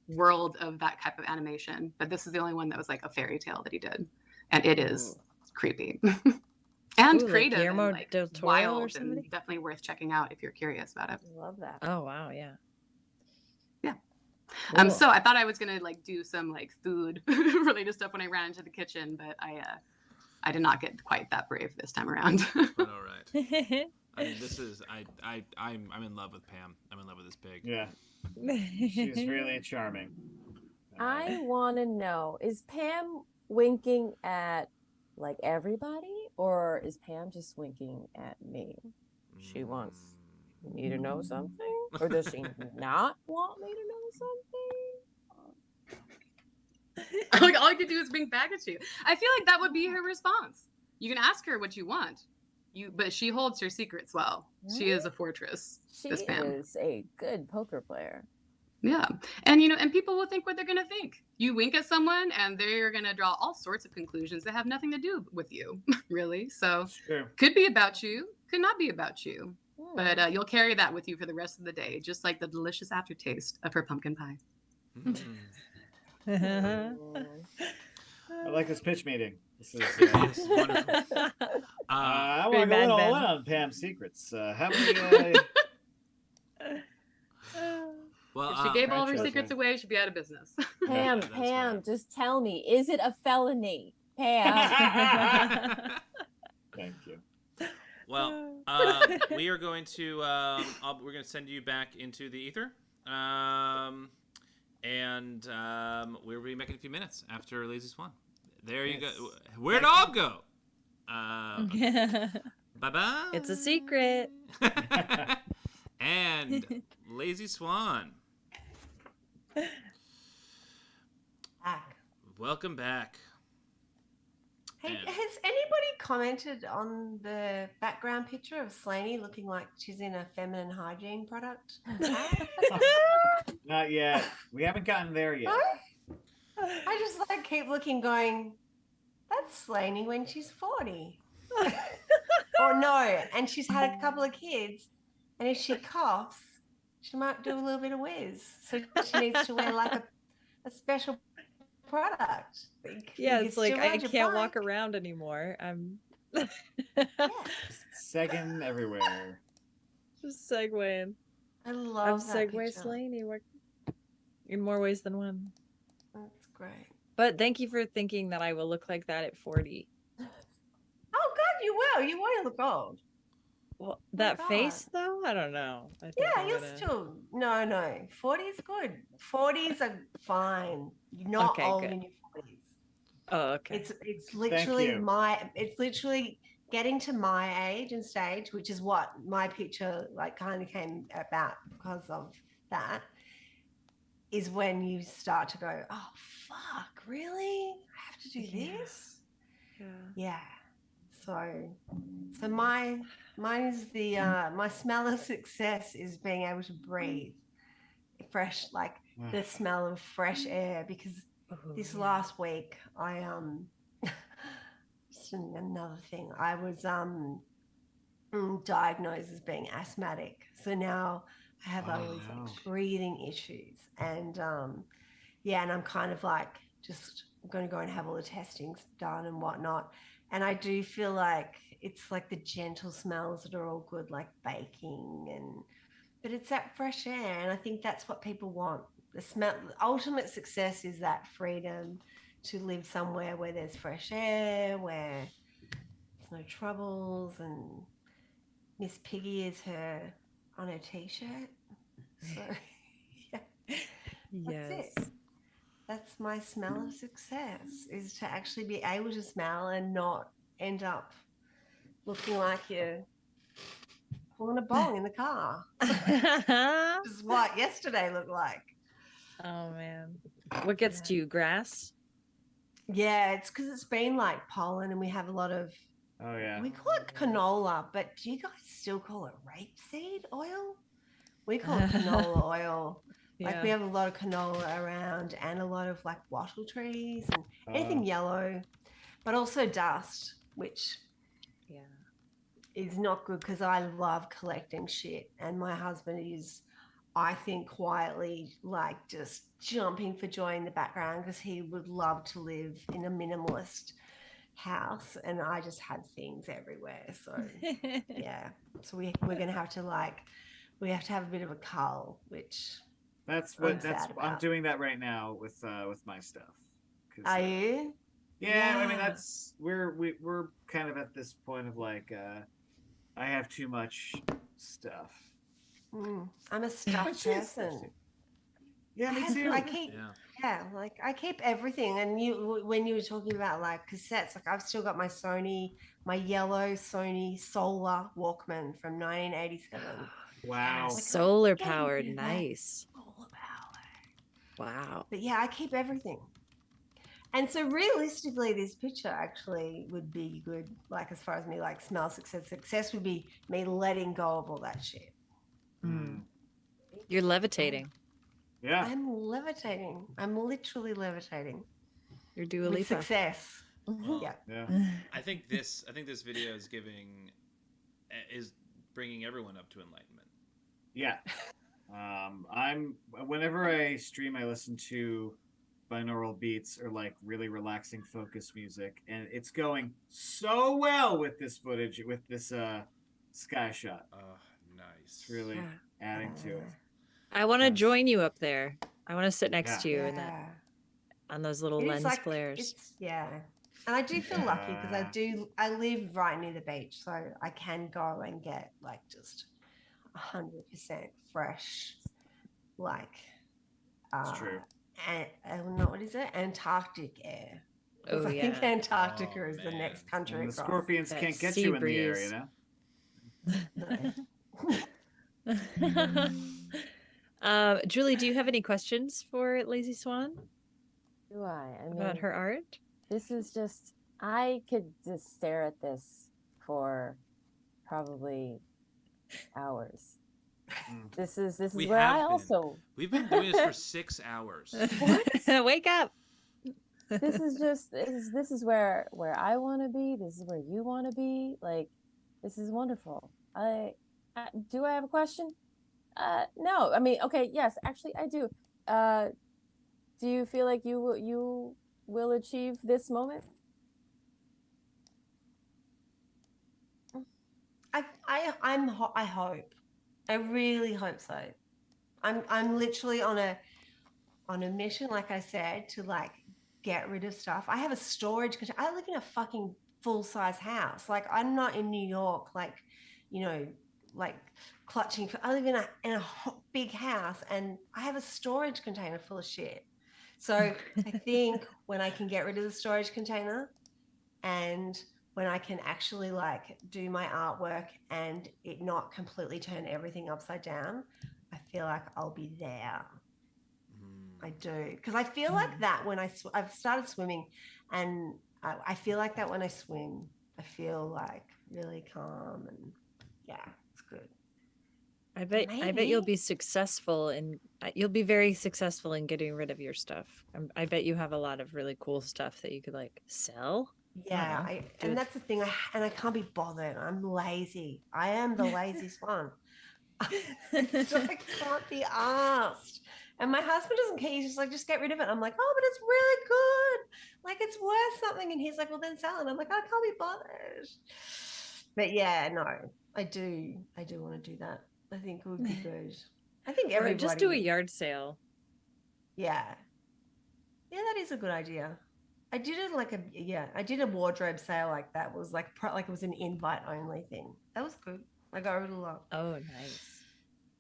world of that type of animation. But this is the only one that was like a fairy tale that he did, and it is creepy. And Ooh, like creative Guillermo and like del Toro or wild somebody? and definitely worth checking out if you're curious about it. Love that. Oh wow, yeah. Yeah. Cool. So I thought I was gonna like do some like food related stuff when I ran into the kitchen, but I did not get quite that brave this time around. But all right. I mean, this is I'm in love with Pam. I'm in love with this pig. Yeah, she's really charming. I want to know, is Pam winking at like everybody, or is Pam just winking at me? She wants me to know something, or does she not want me to know something? All I could do is wink back at you. I feel like that would be her response. You can ask her what you want. But she holds her secrets well. She is a fortress. She this Pam. is a good poker player. Yeah. And and people will think what they're gonna think. You wink at someone and they're gonna draw all sorts of conclusions that have nothing to do with you, really. So True. could be about you, could not be about you. But you'll carry that with you for the rest of the day, just like the delicious aftertaste of her pumpkin pie. I like this pitch meeting. This is It's wonderful. I want Very to go bad, in all Ben. in on Pam's secrets. How many? Well, If she gave all of her franchise, secrets right? away, she'd be out of business. Pam, That's Pam, right. just tell me, is it a felony? Pam. Thank you. well, we are going to we're going to send you back into the ether, and we'll be back in a few minutes after Lazy Swan. There you go. Where'd it all go? Bye bye. It's a secret. And Lazy Swan, Back. welcome back. Hey, And- has anybody commented on the background picture of Slaney looking like she's in a feminine hygiene product? Not yet. We haven't gotten there yet. I just like keep looking, going, that's Slaney when she's 40. Or no, and she's had a couple of kids, and if she coughs, she might do a little bit of whiz. So she needs to wear like a special product. Yeah, You it's can like still I ride your can't walk bike. around anymore. I'm Second everywhere. just segueing. I I'm love that segue picture. Slaney in more ways than one. That's great. But thank you for thinking that I will look like that at 40. Oh God, you will. You won't look old. Well, that God. face though, I don't know. I think Yeah, I'm you're gonna- still no. 40 is good. 40s are fine. You're not Okay, old good. in your 40s. Oh, okay. It's literally you. it's literally getting to my age and stage, which is what my picture like kind of came about because of that, is when you start to go, oh fuck, really? I have to do Yeah. this? Yeah. Yeah. So mine is the my smell of success is being able to breathe fresh, like the smell of fresh air, because Ooh, this yeah. last week I just another thing, I was diagnosed as being asthmatic, so now I have Oh, all these no. like breathing issues, and yeah, and I'm kind of like just going to go and have all the testings done and whatnot. And I do feel like it's like the gentle smells that are all good, like baking, but it's that fresh air, and I think that's what people want. The smell, ultimate success is that freedom to live somewhere where there's fresh air, where there's no troubles, and Miss Piggy is her on her t-shirt. So yeah, that's Yes. it. That's my smell of success, is to actually be able to smell and not end up looking like you're pulling a bong in the car. Oh Which is what yesterday looked like. man. What gets Yeah. to you? Grass? Yeah, it's because it's been like pollen, and we have a lot of, Oh yeah. we call it canola, but do you guys still call it rapeseed oil? We call it canola oil. Like we have a lot of canola around, and a lot of like wattle trees and anything yellow, but also dust, which Yeah. is not good because I love collecting shit, and my husband is, I think, quietly like just jumping for joy in the background because he would love to live in a minimalist house, and I just had things everywhere. So yeah, so we're gonna have to we have to have a bit of a cull, which I'm doing that right now with my stuff. Are you? Yeah, I mean we're kind of at this point of like I have too much stuff. I'm a stuffed person. Yeah, me too. I keep I keep everything. And when you were talking about like cassettes, like I've still got my yellow Sony Solar Walkman from 1987. Wow. Solar powered, nice. Solar powered. Wow. But yeah, I keep everything. And so realistically, this picture actually would be good, like as far as me like smell success. Success would be me letting go of all that shit. You're levitating. Yeah. I'm levitating. I'm literally levitating. You're Dua With Lipa. success. Well, Yeah. I think this video is bringing everyone up to enlightenment. Yeah. Whenever I stream, I listen to binaural beats or like really relaxing focus music, and it's going so well with this footage, with this sky shot. Oh, nice. It's really adding to it. I want to join you up there. I want to sit next to you in Yeah. that, on those little It is lens like, flares. And I do feel lucky because I live right near the beach, so I can go and get like just 100% fresh, like It's true. and what is it? Antarctic air. Oh, I think yeah. Antarctica is the next country And the across. scorpions That can't get sea you in the air, breeze. Julie, do you have any questions for Lazy Swan Do I? I mean, about her art? this is just, I could just stare at this for probably hours. This is We where I have been. also, We've been doing this for 6 hours. Wake up. this is where I want to be. This is where you want to be. Like, this is wonderful. Do I have a question? No. I mean, okay, yes, actually I do. Do you feel like you will achieve this moment? I hope. I really hope so. I'm literally on a mission, like I said, to like get rid of stuff. I have a storage container. I live in a fucking full-size house. Like I'm not in New York, like, you know, like clutching. I live in a big house, and I have a storage container full of shit. So I think when I can get rid of the storage container, and when I can actually like do my artwork and it not completely turn everything upside down, I feel like I'll be there. I do, because I feel like that when I've started swimming, and I feel like that when I swim. I feel like really calm, and yeah, it's good. I bet you'll be successful, and you'll be very successful in getting rid of your stuff. I bet you have a lot of really cool stuff that you could like sell. Yeah, and that's the thing. I can't be bothered. I'm lazy. I am the lazy swan. So I can't be asked And my husband doesn't care. He's just like, just get rid of it. I'm like, oh, but it's really good. Like, it's worth something. And he's like, well, then sell it. I'm like, I can't be bothered. But yeah, no, I do want to do that. I think it would be good. I think Or everybody. just do a yard sale. Yeah. Yeah, that is a good idea. I did it I did a wardrobe sale like that. It was like it was an invite only thing. That was good. I got rid of a lot. Oh, nice.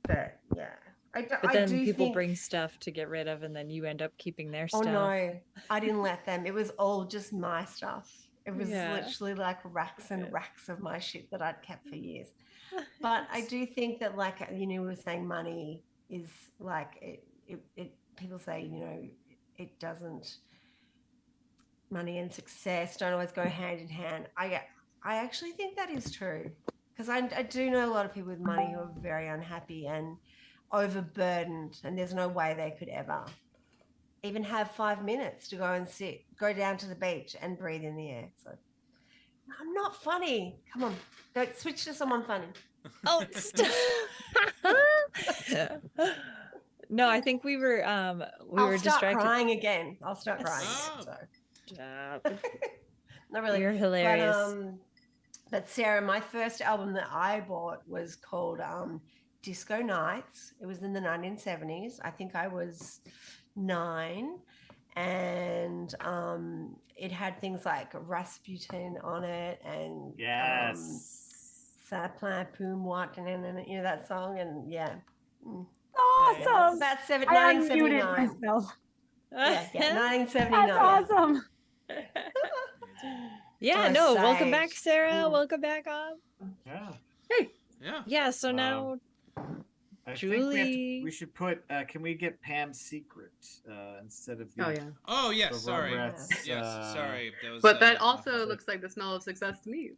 But yeah. But then people bring stuff to get rid of, and then you end up keeping their stuff. Oh no, I didn't let them. It was all just my stuff. It was literally like racks and racks of my shit that I'd kept for years. But I do think that, like, you know, we were saying money is like it people say, you know, it doesn't, money and success don't always go hand in hand. I actually think that is true, because I do know a lot of people with money who are very unhappy and overburdened, and there's no way they could ever even have 5 minutes to go down to the beach and breathe in the air. So I'm not funny. Come on, go switch to someone funny. Oh, no, I think we were I'll start distracted. crying again. I'll start crying. Stop. Not really. You're hilarious. But Sarah, my first album that I bought was called Disco Nights. It was in the 1970s. I think I was 9, and it had things like Rasputin on it, and Ça plaint pour moi, and you know that song, and yeah. Awesome. About I 1979. unmuted myself. Yeah, 1979. That's awesome. Yeah, no, welcome back, Sarah. Welcome back on. Yeah. Hey. Yeah. Yeah, so now I Julie, think we should put. Can we get Pam's secret instead of? The, Oh yes. the Sorry. Rugrats, Yes. Sorry. That was, But that also looks like the smell of success to me.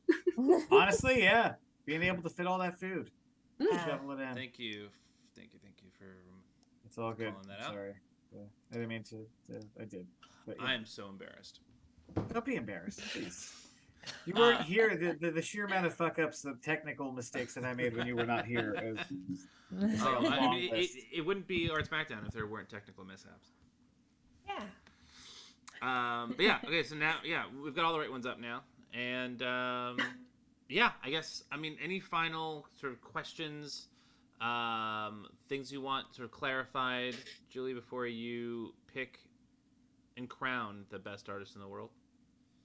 Honestly, yeah, being able to fit all that food, shovel it in. Thank you for. It's all good. Calling that out. Sorry, I didn't mean to. I did. But, yeah. I am so embarrassed. Don't be embarrassed, please. You weren't here. The sheer amount of fuck ups, the technical mistakes that I made when you were not here. It wouldn't be Arts Smackdown if there weren't technical mishaps. Yeah. But yeah, okay, so now, we've got all the right ones up now. And, yeah, I guess, I mean, any final sort of questions, things you want sort of clarified, Julie, before you pick and crown the best artist in the world?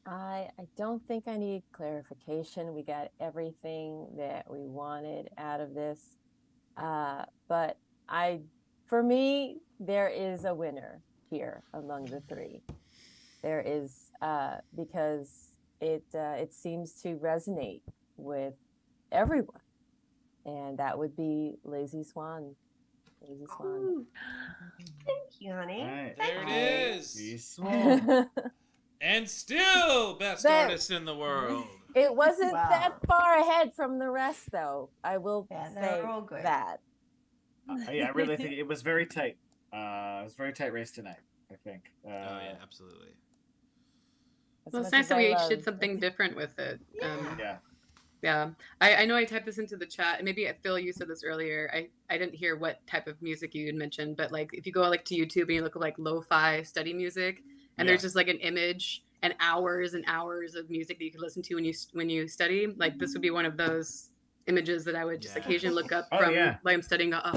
I don't think I need clarification. We got everything that we wanted out of this. But for me, there is a winner here among the three. There is, because it seems to resonate with everyone. And that would be Lazy Swan. Lazy Swan. Thank you, honey. Right. There it is. Lazy Swan. And still best artist in the world. It wasn't that far ahead from the rest, though. I will say all good. that. Yeah, I really think it was very tight. It was a very tight race tonight, I think. Oh, yeah, absolutely. Well, it's nice that we each did something different with it. Yeah. I know I typed this into the chat, and maybe Phil, you said this earlier. I didn't hear what type of music you had mentioned, but like if you go like to YouTube and you look at like lo-fi study music, and there's just like an image and hours of music that you could listen to when you study, like this would be one of those images that I would just occasionally look up from like I'm studying. Go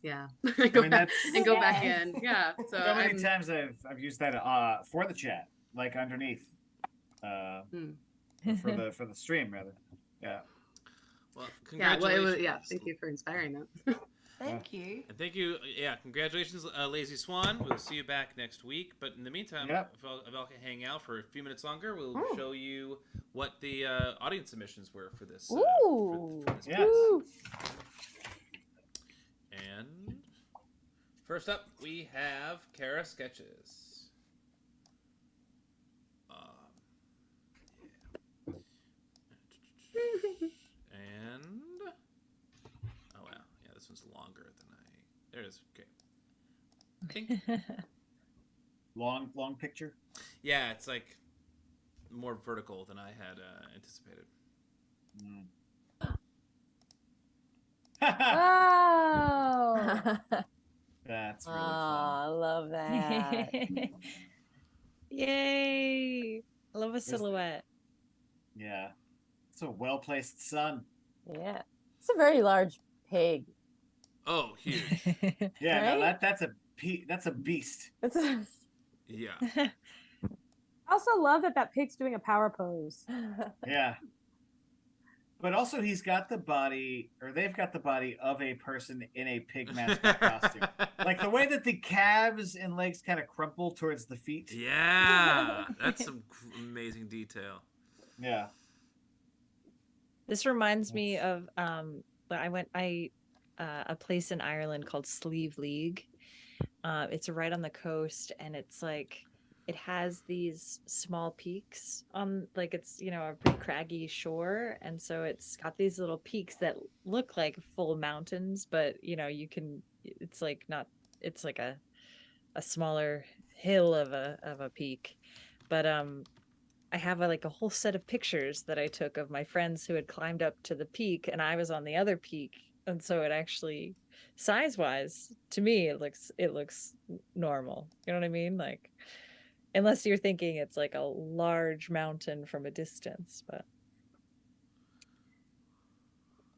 back in. Yeah. So many times I've used that for the chat, like underneath, for the stream rather. Yeah. Well, congratulations. Thank you for inspiring that. Thank you. And thank you. Yeah, congratulations, Lazy Swan. We'll see you back next week. But in the meantime, if I'll hang out for a few minutes longer, we'll show you what the audience submissions were for this. For this piece. And first up, we have Kara Sketches. And oh wow, yeah, this one's longer than there it is. Okay, I think long picture. Yeah, it's like more vertical than I had anticipated. Oh. That's really I love that. Yay! I love a silhouette. Yeah. It's a well-placed sun. Yeah. It's a very large pig. Oh, huge. Yeah, no, Right? that's a beast. It's a... Yeah. I also love that pig's doing a power pose. Yeah. But also he's got the body, or they've got the body of a person in a pig mascot costume. Like the way that the calves and legs kind of crumple towards the feet. Yeah, that's some amazing detail. Yeah. This reminds me of a place in Ireland called Sleeve League. It's right on the coast, and it's like it has these small peaks on, like, it's, you know, a pretty craggy shore, and so it's got these little peaks that look like full mountains, but you know, it's like not, it's like a smaller hill of a peak. But I have a whole set of pictures that I took of my friends who had climbed up to the peak, and I was on the other peak, and so it actually, size-wise, to me, it looks normal. You know what I mean? Like, unless you're thinking it's like a large mountain from a distance, but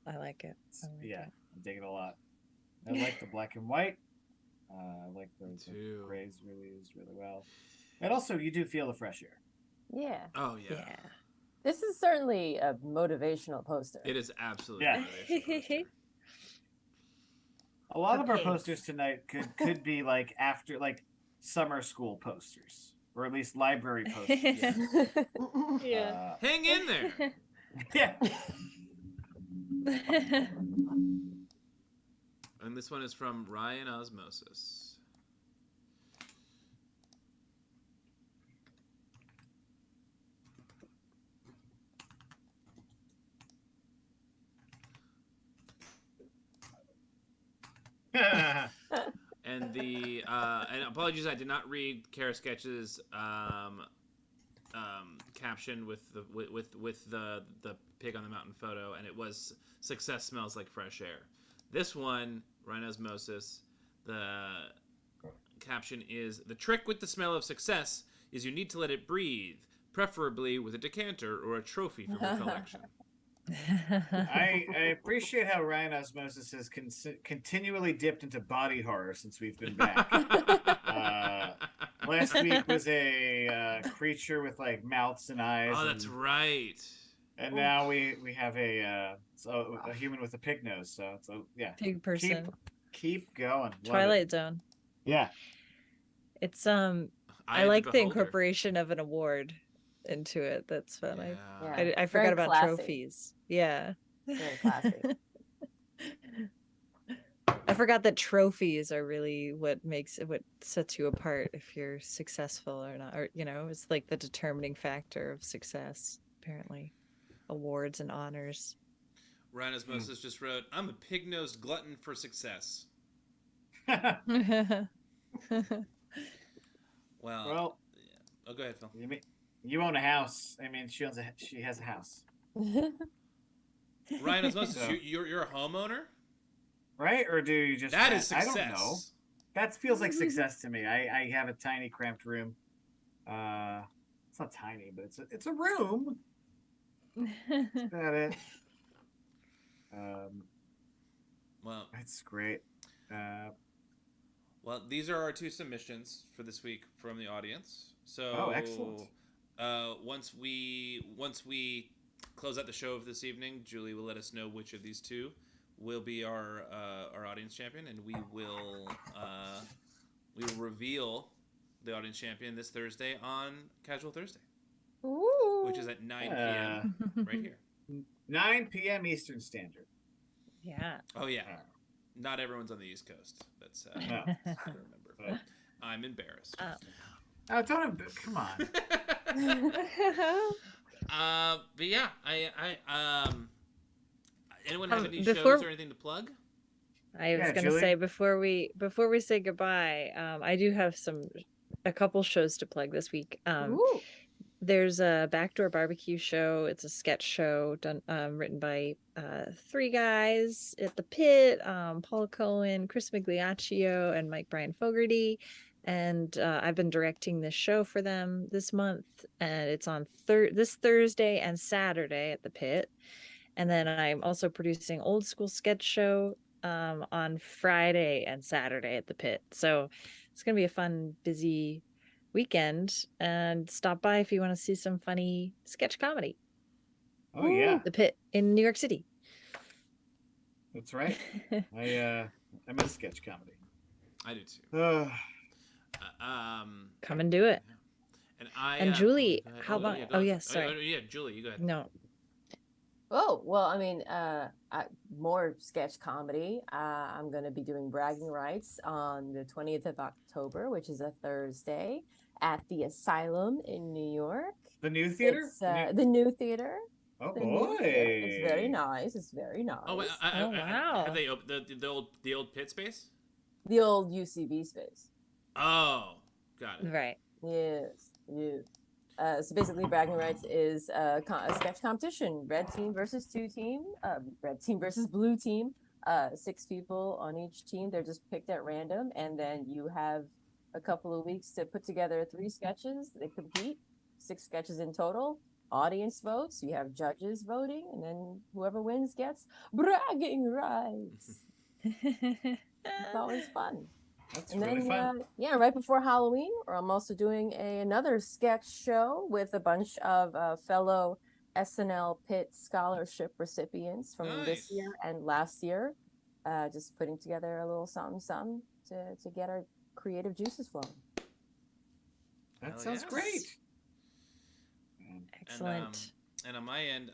I like it. Yeah, I dig it a lot. I like the black and white. I like the grays really used really well. And also, you do feel the fresh air. Yeah. Oh, yeah. This is certainly a motivational poster. It is absolutely Yeah. motivational. A lot of our posters tonight could be like after, like, summer school posters, or at least library posters. Yeah. Hang in there. Yeah. And this one is from Ryan Osmosis. And the and apologies, I did not read Kara Sketch's caption with the pig on the mountain photo, and it was "Success smells like fresh air." This one, Ryan Osmosis, the caption is: "The trick with the smell of success is you need to let it breathe, preferably with a decanter or a trophy from your collection." I appreciate how Ryan Osmosis has continually dipped into body horror since we've been back. Last week was a creature with like mouths and eyes. Oh, that's right. And now we have a human with a pig nose. So yeah, Pig person. Keep going. Twilight Zone. Yeah. It's I like the incorporation of an award into it. That's fun. Yeah. I forgot about classy. trophies. Yeah. Very classy. I forgot that trophies are really what sets you apart if you're successful or not, or you know, it's like the determining factor of success, apparently. Awards and honors. Ryan Osmosis just wrote, "I'm a pig-nosed glutton for success." Well, yeah. Oh, go ahead, Phil. You own a house. I mean, she has a house. Ryan Osmosis, you're a homeowner? Right? Or do you just... That is success. I don't know. That feels like success to me. I have a tiny, cramped room. It's not tiny, but it's a room. That's about it. Well, that's great. Well, these are our 2 submissions for this week from the audience. So, excellent. Once we close out the show of this evening, Julie will let us know which of these 2 will be our audience champion, and we will reveal the audience champion this Thursday on Casual Thursday. Ooh. Which is at 9 p.m. right here. 9 p.m. Eastern Standard. Yeah. Oh, yeah. Not everyone's on the East Coast. That's to remember. But I'm embarrassed. Oh, don't... Come on. But yeah, anyone have any shows or anything to plug? I was going to say before we say goodbye, I do have a couple shows to plug this week. There's a Backdoor Barbecue show. It's a sketch show done, written by 3 guys at the Pit: Paul Cohen, Chris Migliaccio, and Mike Brian Fogarty. And I've been directing this show for them this month, and it's on this Thursday and Saturday at the Pit. And then I'm also producing Old School Sketch Show on Friday and Saturday at the Pit. So it's gonna be a fun, busy weekend, and stop by if you want to see some funny sketch comedy. Oh yeah, the Pit in New York City. That's right. I miss sketch comedy. I do too. Come and do it. And Julie, how about? Oh yes, sorry. Yeah, Julie, you go ahead. No. Oh, well, I mean, more sketch comedy. I'm going to be doing Bragging Rights on the 20th of October, which is a Thursday, at the Asylum in New York. The new theater? It's, the new theater. Oh, The boy. new theater. It's very nice. It's very nice. Oh, wow. Have they opened the old Pit space? The old UCB space. Oh, got it. Right. Yes. So basically, Bragging Rights is a sketch competition. Red team versus red team versus blue team. 6 people on each team. They're just picked at random, and then you have a couple of weeks to put together 3 sketches. They compete, 6 sketches in total. Audience votes. You have judges voting, and then whoever wins gets bragging rights. It's always fun. That's And really then, fun. right before Halloween, I'm also doing another sketch show with a bunch of fellow SNL Pit scholarship recipients from this year and last year. Just putting together a little something to get our creative juices flowing. That sounds great. Excellent. And on my end,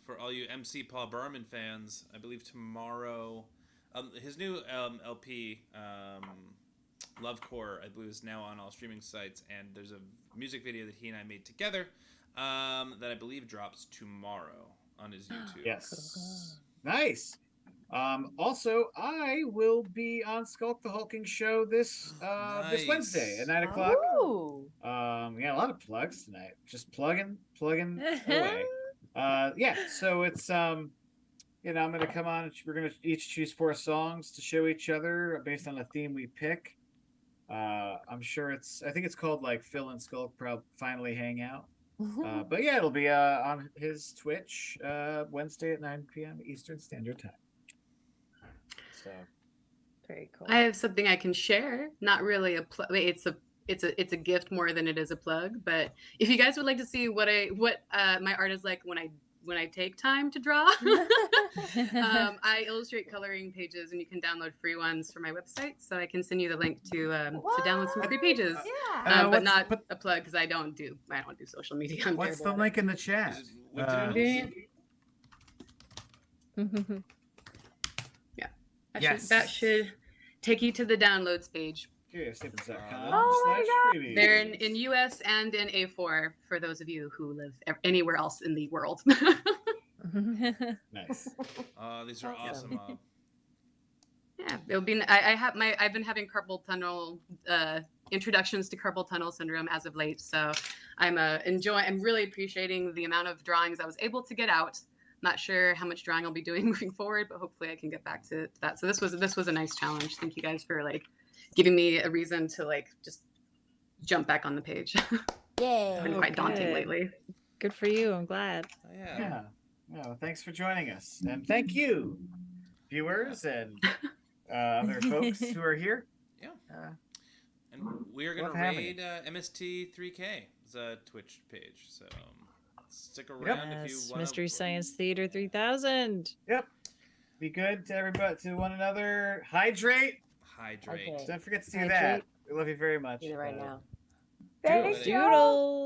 for all you MC Paul Berman fans, I believe tomorrow, his new LP, Lovecore, I believe, is now on all streaming sites, and there's a music video that he and I made together that I believe drops tomorrow on his YouTube. Yes. Nice. Also, I will be on Skulk the Hulking show this Wednesday at 9 o'clock. Ooh. Yeah, a lot of plugs tonight. Just plugging away. So it's I'm gonna come on and we're gonna each choose 4 songs to show each other based on a theme we pick. I'm sure I think it's called like Phil and Skulk finally hang out. But yeah, it'll be on his Twitch Wednesday at 9 p.m. Eastern Standard Time. So very cool. I have something I can share. Not really a plug. It's a gift more than it is a plug. But if you guys would like to see what my art is like when I take time to draw, I illustrate coloring pages, and you can download free ones from my website. So I can send you the link to download some free pages. Yeah. But not a plug because I don't do social media. What's the link in the chat? That should take you to the downloads page. They're in US and in A4 for those of you who live anywhere else in the world. Nice. These are awesome. Yeah, it'll be. I've been having carpal tunnel introductions to carpal tunnel syndrome as of late, so I'm really appreciating the amount of drawings I was able to get out. Not sure how much drawing I'll be doing moving forward, but hopefully I can get back to that. So this was a nice challenge. Thank you guys for giving me a reason to just jump back on the page. Yeah. It's been quite daunting lately. Good for you. I'm glad. Yeah. No, thanks for joining us, and thank you, viewers and other folks who are here. Yeah. And we are going to raid MST3K. It's a Twitch page, so stick around if you want. Mystery Science Theater 3000. Yep. Be good to everybody, to one another. Hydrate. Okay. Don't forget to do that. We love you very much. Do it right now. Doodle.